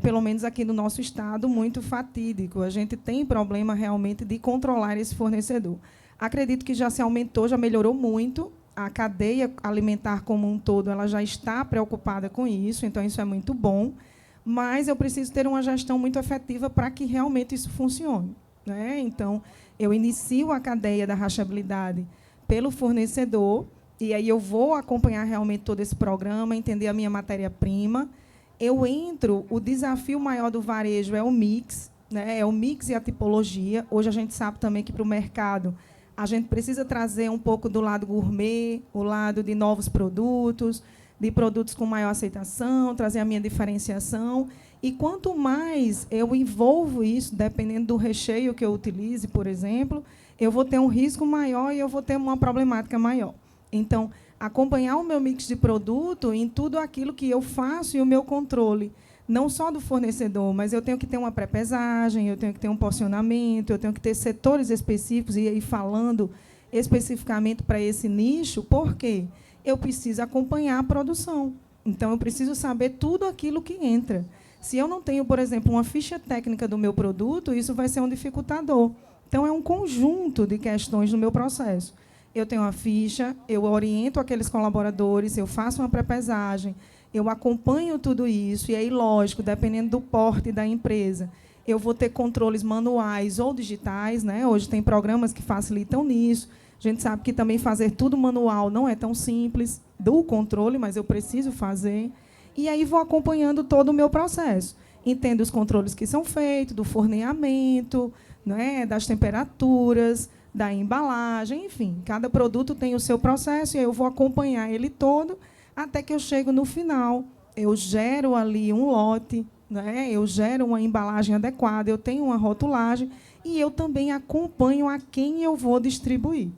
pelo menos aqui no nosso estado, muito fatídico. A gente tem problema realmente de controlar esse fornecedor. Acredito que já se aumentou, já melhorou muito a cadeia alimentar como um todo ela já está preocupada com isso, então isso é muito bom, mas eu preciso ter uma gestão muito efetiva para que realmente isso funcione, né? Então, eu inicio a cadeia da rastreabilidade pelo fornecedor, e aí eu vou acompanhar realmente todo esse programa, entender a minha matéria-prima. O desafio maior do varejo é o mix, né? É o mix e a tipologia. Hoje a gente sabe também que, para o mercado, a gente precisa trazer um pouco do lado gourmet, o lado de novos produtos, de produtos com maior aceitação, trazer a minha diferenciação. E quanto mais eu envolvo isso, dependendo do recheio que eu utilize, por exemplo, eu vou ter um risco maior e eu vou ter uma problemática maior. Então, acompanhar o meu mix de produto em tudo aquilo que eu faço e o meu controle, não só do fornecedor, mas eu tenho que ter uma pré-pesagem, eu tenho que ter um porcionamento, eu tenho que ter setores específicos, e aí falando especificamente para esse nicho, por quê? Eu preciso acompanhar a produção. Então, eu preciso saber tudo aquilo que entra. Se eu não tenho, por exemplo, uma ficha técnica do meu produto, isso vai ser um dificultador. Então, é um conjunto de questões no meu processo. Eu tenho uma ficha, eu oriento aqueles colaboradores, eu faço uma pré-pesagem, eu acompanho tudo isso, e aí, lógico, dependendo do porte da empresa, eu vou ter controles manuais ou digitais, né? Hoje tem programas que facilitam nisso. A gente sabe que também fazer tudo manual não é tão simples, do controle, mas eu preciso fazer. E aí vou acompanhando todo o meu processo. Entendo os controles que são feitos, do forneamento, né? Das temperaturas, da embalagem, enfim. Cada produto tem o seu processo, e aí eu vou acompanhar ele todo, até que eu chego no final. Eu gero ali um lote, né? Eu gero uma embalagem adequada, eu tenho uma rotulagem, e eu também acompanho a quem eu vou distribuir.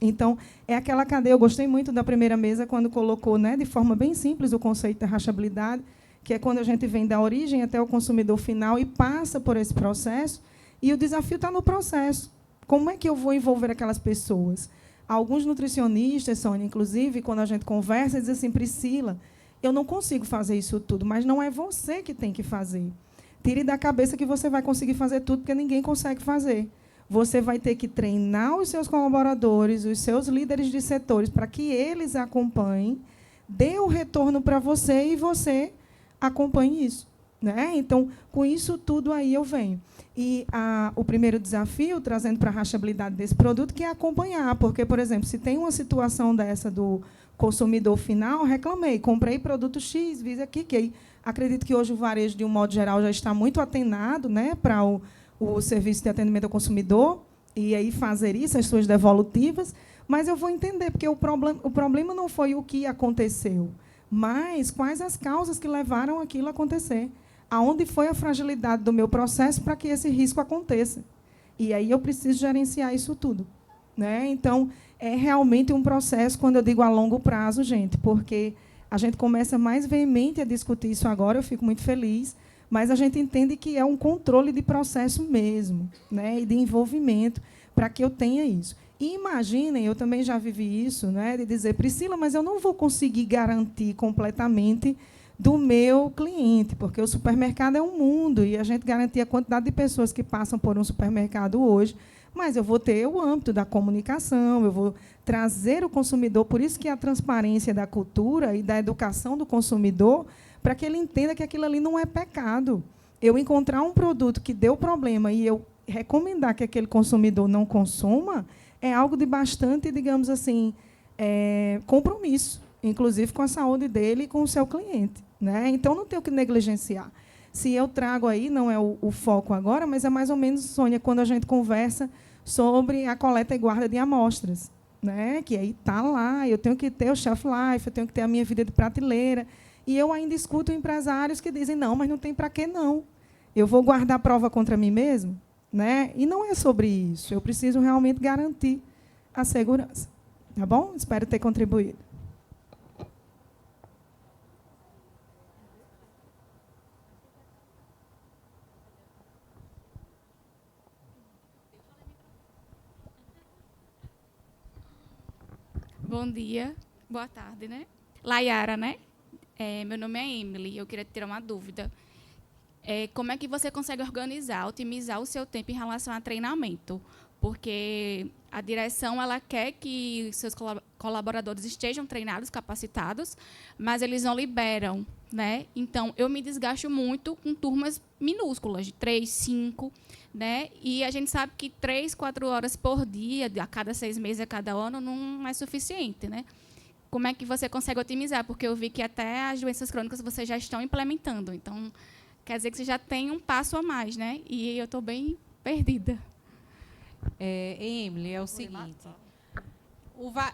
Então, é aquela cadeia. Eu gostei muito da primeira mesa, quando colocou, né, de forma bem simples, o conceito da rastreabilidade, que é quando a gente vem da origem até o consumidor final e passa por esse processo, e o desafio está no processo. Como é que eu vou envolver aquelas pessoas? Alguns nutricionistas, Sônia, inclusive, quando a gente conversa, dizem assim: Priscila, eu não consigo fazer isso tudo, mas não é você que tem que fazer. Tire da cabeça que você vai conseguir fazer tudo, porque ninguém consegue fazer. Você vai ter que treinar os seus colaboradores, os seus líderes de setores, para que eles acompanhem, dê o retorno para você e você acompanhe isso, né? Então, com isso tudo aí eu venho. E o primeiro desafio, trazendo para a rastreabilidade desse produto, que é acompanhar. Porque, por exemplo, se tem uma situação dessa do consumidor final, reclamei, comprei produto X, vi aqui, que acredito que hoje o varejo, de um modo geral, já está muito atenado, né, para o serviço de atendimento ao consumidor, e aí fazer isso, as suas devolutivas, mas eu vou entender, porque o problema não foi o que aconteceu, mas quais as causas que levaram aquilo a acontecer. Aonde foi a fragilidade do meu processo para que esse risco aconteça. E aí eu preciso gerenciar isso tudo, né? Então, é realmente um processo, quando eu digo a longo prazo, gente, porque a gente começa mais veemente a discutir isso agora, eu fico muito feliz, mas a gente entende que é um controle de processo mesmo, né? E de envolvimento, para que eu tenha isso. E imaginem, eu também já vivi isso, né? De dizer: Priscila, mas eu não vou conseguir garantir completamente do meu cliente, porque o supermercado é um mundo, e a gente garantir a quantidade de pessoas que passam por um supermercado hoje, mas eu vou ter o âmbito da comunicação, eu vou trazer o consumidor, por isso que a transparência da cultura e da educação do consumidor, para que ele entenda que aquilo ali não é pecado. Eu encontrar um produto que deu problema e eu recomendar que aquele consumidor não consuma, é algo de bastante, digamos assim, compromisso, inclusive com a saúde dele e com o seu cliente, né? Então, não tenho que negligenciar. Se eu trago aí, não é o foco agora, mas é mais ou menos, Sônia, quando a gente conversa sobre a coleta e guarda de amostras, né? Que aí está lá, eu tenho que ter o shelf life, eu tenho que ter a minha vida de prateleira, e eu ainda escuto empresários que dizem: não, mas não tem para que não. Eu vou guardar a prova contra mim mesmo, né? E não é sobre isso. Eu preciso realmente garantir a segurança. Tá bom? Espero ter contribuído. Bom dia, boa tarde, né? Layara, né? Meu nome é Emily, eu queria tirar uma dúvida. Como é que você consegue organizar, otimizar o seu tempo em relação a treinamento? Porque A direção ela quer que seus colaboradores estejam treinados, capacitados, mas eles não liberam, né? Então, eu me desgasto muito com turmas minúsculas, de 3, 5, né? E a gente sabe que 3, 4 horas por dia, a cada 6 meses, a cada ano, não é suficiente, né? Como é que você consegue otimizar? Porque eu vi que até as doenças crônicas vocês já estão implementando. Então, quer dizer que você já tem um passo a mais, né? E eu estou bem perdida. Emily, é o seguinte,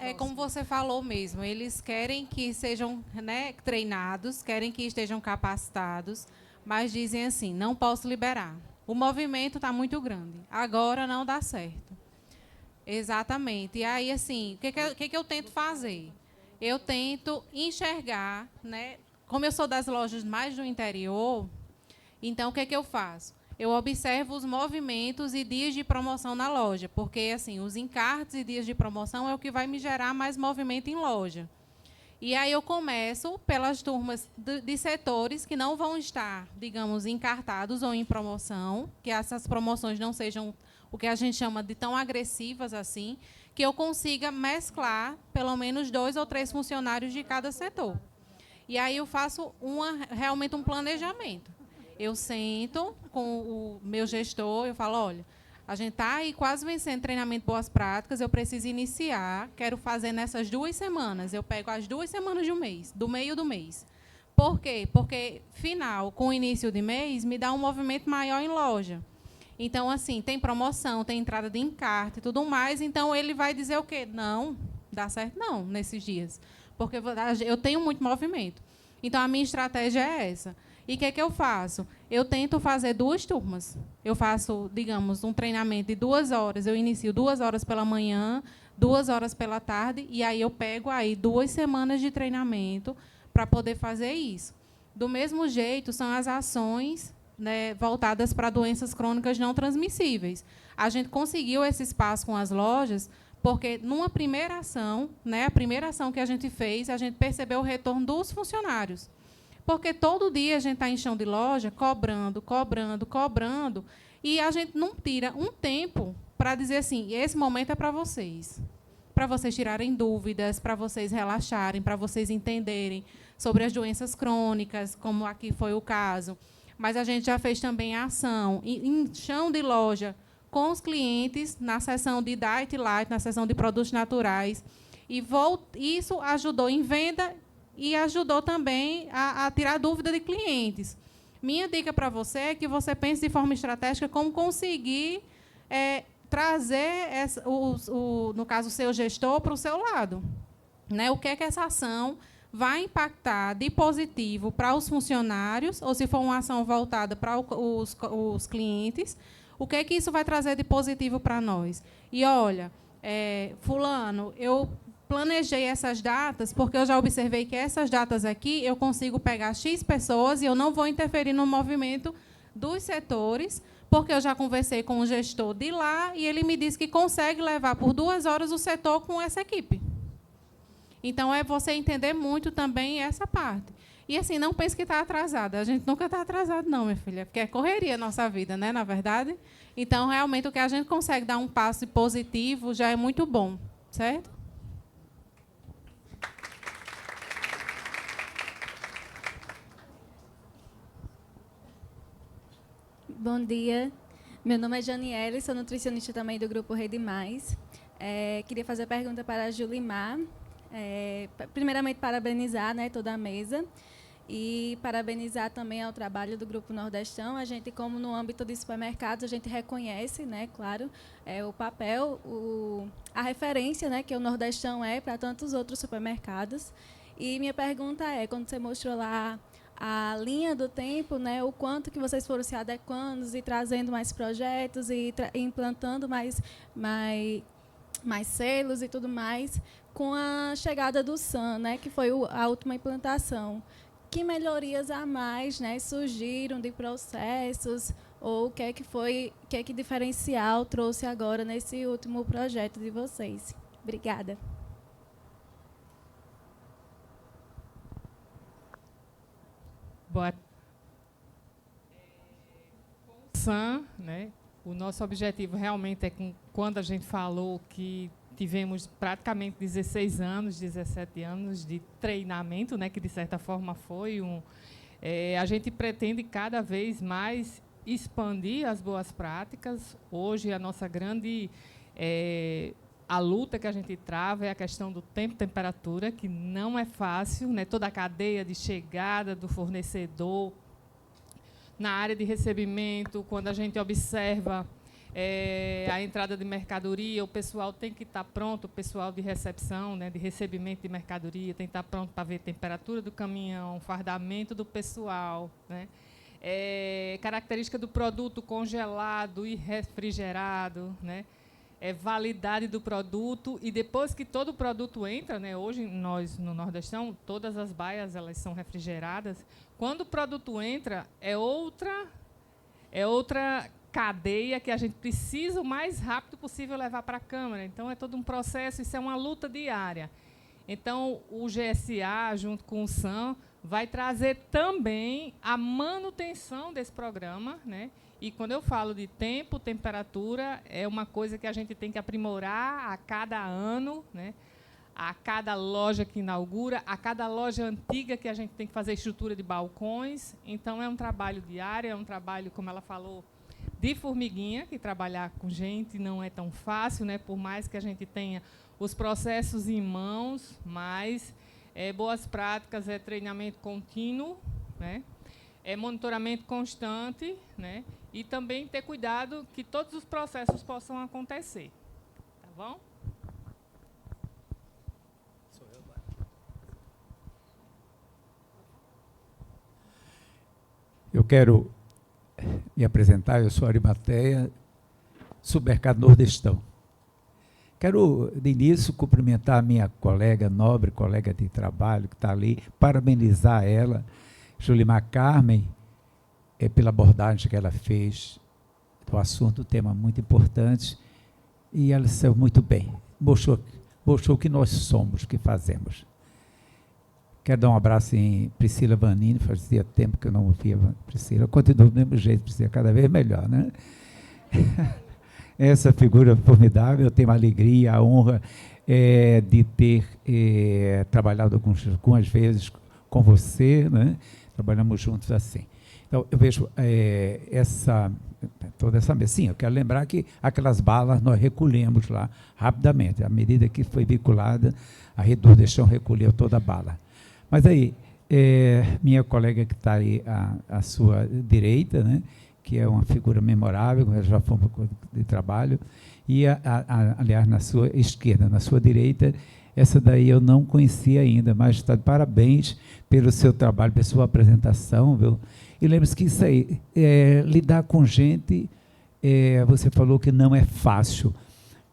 é como você falou mesmo, eles querem que sejam, né, treinados, querem que estejam capacitados, mas dizem assim, não posso liberar. O movimento está muito grande, agora não dá certo. Exatamente. E aí, assim, o que eu tento fazer? Eu tento enxergar, né, como eu sou das lojas mais do interior, então, o que eu faço? Eu observo os movimentos e dias de promoção na loja, porque assim, os encartes e dias de promoção é o que vai me gerar mais movimento em loja. E aí eu começo pelas turmas de setores que não vão estar, digamos, encartados ou em promoção, que essas promoções não sejam o que a gente chama de tão agressivas assim, que eu consiga mesclar pelo menos 2 ou 3 funcionários de cada setor. E aí eu faço realmente um planejamento. Eu sento com o meu gestor, eu falo, olha, a gente está aí quase vencendo treinamento boas práticas, eu preciso iniciar, quero fazer nessas 2 semanas. Eu pego as 2 semanas de um mês, do meio do mês. Por quê? Porque, final, com o início de mês, me dá um movimento maior em loja. Então, assim, tem promoção, tem entrada de encarte e tudo mais, então ele vai dizer o quê? Não, dá certo não, nesses dias. Porque eu tenho muito movimento. Então, a minha estratégia é essa. E o que eu faço? Eu tento fazer 2 turmas. Eu faço, digamos, um treinamento de 2 horas. Eu inicio 2 horas pela manhã, 2 horas pela tarde, e aí eu pego aí 2 semanas de treinamento para poder fazer isso. Do mesmo jeito, são as ações, né, voltadas para doenças crônicas não transmissíveis. A gente conseguiu esse espaço com as lojas, porque, numa primeira ação, né, a primeira ação que a gente fez, a gente percebeu o retorno dos funcionários. Porque todo dia a gente está em chão de loja, cobrando, e a gente não tira um tempo para dizer assim, esse momento é para vocês tirarem dúvidas, para vocês relaxarem, para vocês entenderem sobre as doenças crônicas, como aqui foi o caso. Mas a gente já fez também a ação em chão de loja, com os clientes, na seção de Diet Light, na seção de produtos naturais. E isso ajudou em venda e ajudou também a tirar dúvida de clientes. Minha dica para você é que você pense de forma estratégica como conseguir trazer, no caso, o seu gestor para o seu lado. Né? O que é que essa ação vai impactar de positivo para os funcionários, ou se for uma ação voltada para os clientes, o que é que isso vai trazer de positivo para nós? E, olha, fulano, eu planejei essas datas, porque eu já observei que essas datas aqui eu consigo pegar X pessoas e eu não vou interferir no movimento dos setores, porque eu já conversei com o gestor de lá e ele me disse que consegue levar por 2 horas o setor com essa equipe. Então, é você entender muito também essa parte. E, assim, não pense que está atrasada. A gente nunca está atrasado, não, minha filha, porque é correria a nossa vida, né, na verdade? Então, realmente, o que a gente consegue dar um passo positivo já é muito bom, certo? Bom dia, meu nome é Janiele, sou nutricionista também do Grupo Rede Mais. Queria fazer a pergunta para a Julimar. Primeiramente, parabenizar, né, toda a mesa e parabenizar também ao trabalho do Grupo Nordestão. A gente, como no âmbito de supermercados, a gente reconhece, né, claro, o papel, a referência, né, que o Nordestão é para tantos outros supermercados. E minha pergunta é, quando você mostrou lá a linha do tempo, né, o quanto que vocês foram se adequando e trazendo mais projetos e implantando mais selos e tudo mais, com a chegada do SAM, né, que foi a última implantação. Que melhorias a mais, né, surgiram de processos, ou o que é que diferencial trouxe agora nesse último projeto de vocês? Obrigada. Boa. Com o SAM, né, O nosso objetivo realmente é, quando a gente falou que tivemos praticamente 16 anos, 17 anos de treinamento, né, que de certa forma foi a gente pretende cada vez mais expandir as boas práticas. Hoje, a nossa grande a luta que a gente trava é a questão do tempo e temperatura, que não é fácil, né? Toda a cadeia de chegada do fornecedor, na área de recebimento, quando a gente observa a entrada de mercadoria, o pessoal tem que estar pronto, o pessoal de recepção, né, de recebimento de mercadoria, tem que estar pronto para ver a temperatura do caminhão, fardamento do pessoal, né? Característica do produto congelado e refrigerado, né? Validade do produto, e depois que todo o produto entra, né, hoje nós no Nordestão, todas as baias elas são refrigeradas. Quando o produto entra, é outra cadeia que a gente precisa o mais rápido possível levar para a Câmara. Então, é todo um processo, isso é uma luta diária. Então, o GSA, junto com o SAM, vai trazer também a manutenção desse programa, né? E quando eu falo de tempo, temperatura, é uma coisa que a gente tem que aprimorar a cada ano, né? A cada loja que inaugura, a cada loja antiga que a gente tem que fazer estrutura de balcões. Então, é um trabalho diário, é um trabalho, como ela falou, de formiguinha, que trabalhar com gente não é tão fácil, né? Por mais que a gente tenha os processos em mãos, mas boas práticas é treinamento contínuo, né? É monitoramento constante, né? E também ter cuidado que todos os processos possam acontecer. Tá bom? Eu quero me apresentar, eu sou Arimateia, Supermercado Nordestão. Quero, de início, cumprimentar a minha colega, nobre colega de trabalho, que está ali, parabenizar ela, Julimar Carmen, pela abordagem que ela fez do assunto, tema muito importante, e ela saiu muito bem, mostrou o que nós somos, o que fazemos. Quero dar um abraço em Priscila Vanini, fazia tempo que eu não ouvia Priscila, continua do mesmo jeito, Priscila, cada vez melhor, né? Essa figura formidável, eu tenho a alegria, a honra de ter trabalhado algumas vezes com você, né? Trabalhamos juntos assim. Então, eu vejo toda essa mesa. Sim, eu quero lembrar que aquelas balas nós recolhemos lá rapidamente. À medida que foi vinculada, a Rede do Nordestão recolheu toda a bala. Mas aí, minha colega que está aí à sua direita, né, que é uma figura memorável, já foi de trabalho, e, aliás, na sua esquerda, na sua direita, essa daí eu não conhecia ainda, mas está de parabéns pelo seu trabalho, pela sua apresentação, viu? E lembre-se que isso aí, lidar com gente, você falou que não é fácil,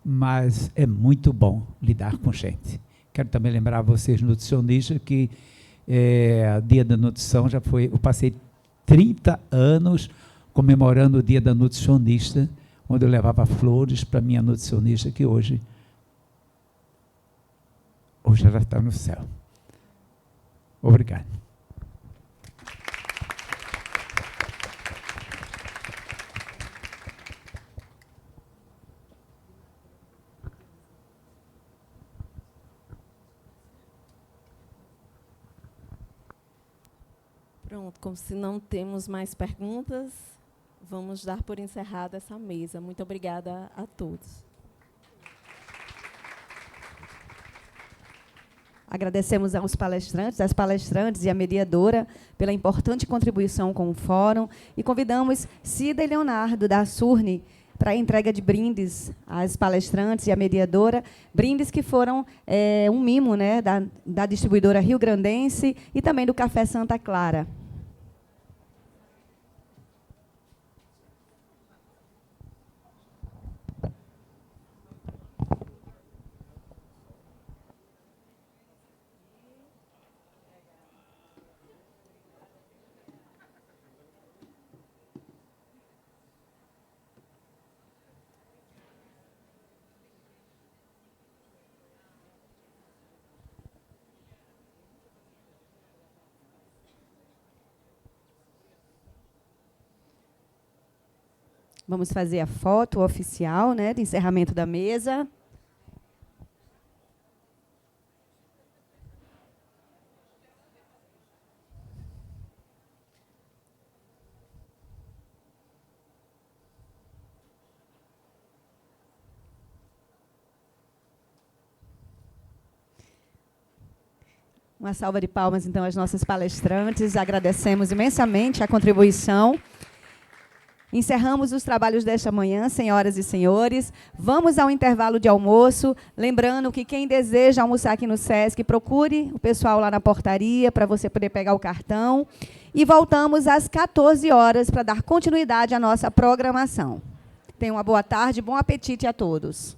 mas é muito bom lidar com gente. Quero também lembrar a vocês, nutricionistas, que Dia da Nutrição já foi, eu passei 30 anos comemorando o Dia da Nutricionista, onde eu levava flores para minha nutricionista, que hoje ela está no céu. Obrigado. Pronto, como se não temos mais perguntas, vamos dar por encerrada essa mesa. Muito obrigada a todos. Agradecemos aos palestrantes, às palestrantes e à mediadora pela importante contribuição com o fórum e convidamos Cida e Leonardo, da Surne, para a entrega de brindes às palestrantes e à mediadora, brindes que foram um mimo, né, da distribuidora Rio Grandense e também do Café Santa Clara. Vamos fazer a foto oficial, né, de encerramento da mesa. Uma salva de palmas, então, às nossas palestrantes. Agradecemos imensamente a contribuição. Encerramos os trabalhos desta manhã, senhoras e senhores. Vamos ao intervalo de almoço. Lembrando que quem deseja almoçar aqui no SESC, procure o pessoal lá na portaria para você poder pegar o cartão. E voltamos às 14 horas para dar continuidade à nossa programação. Tenham uma boa tarde, bom apetite a todos.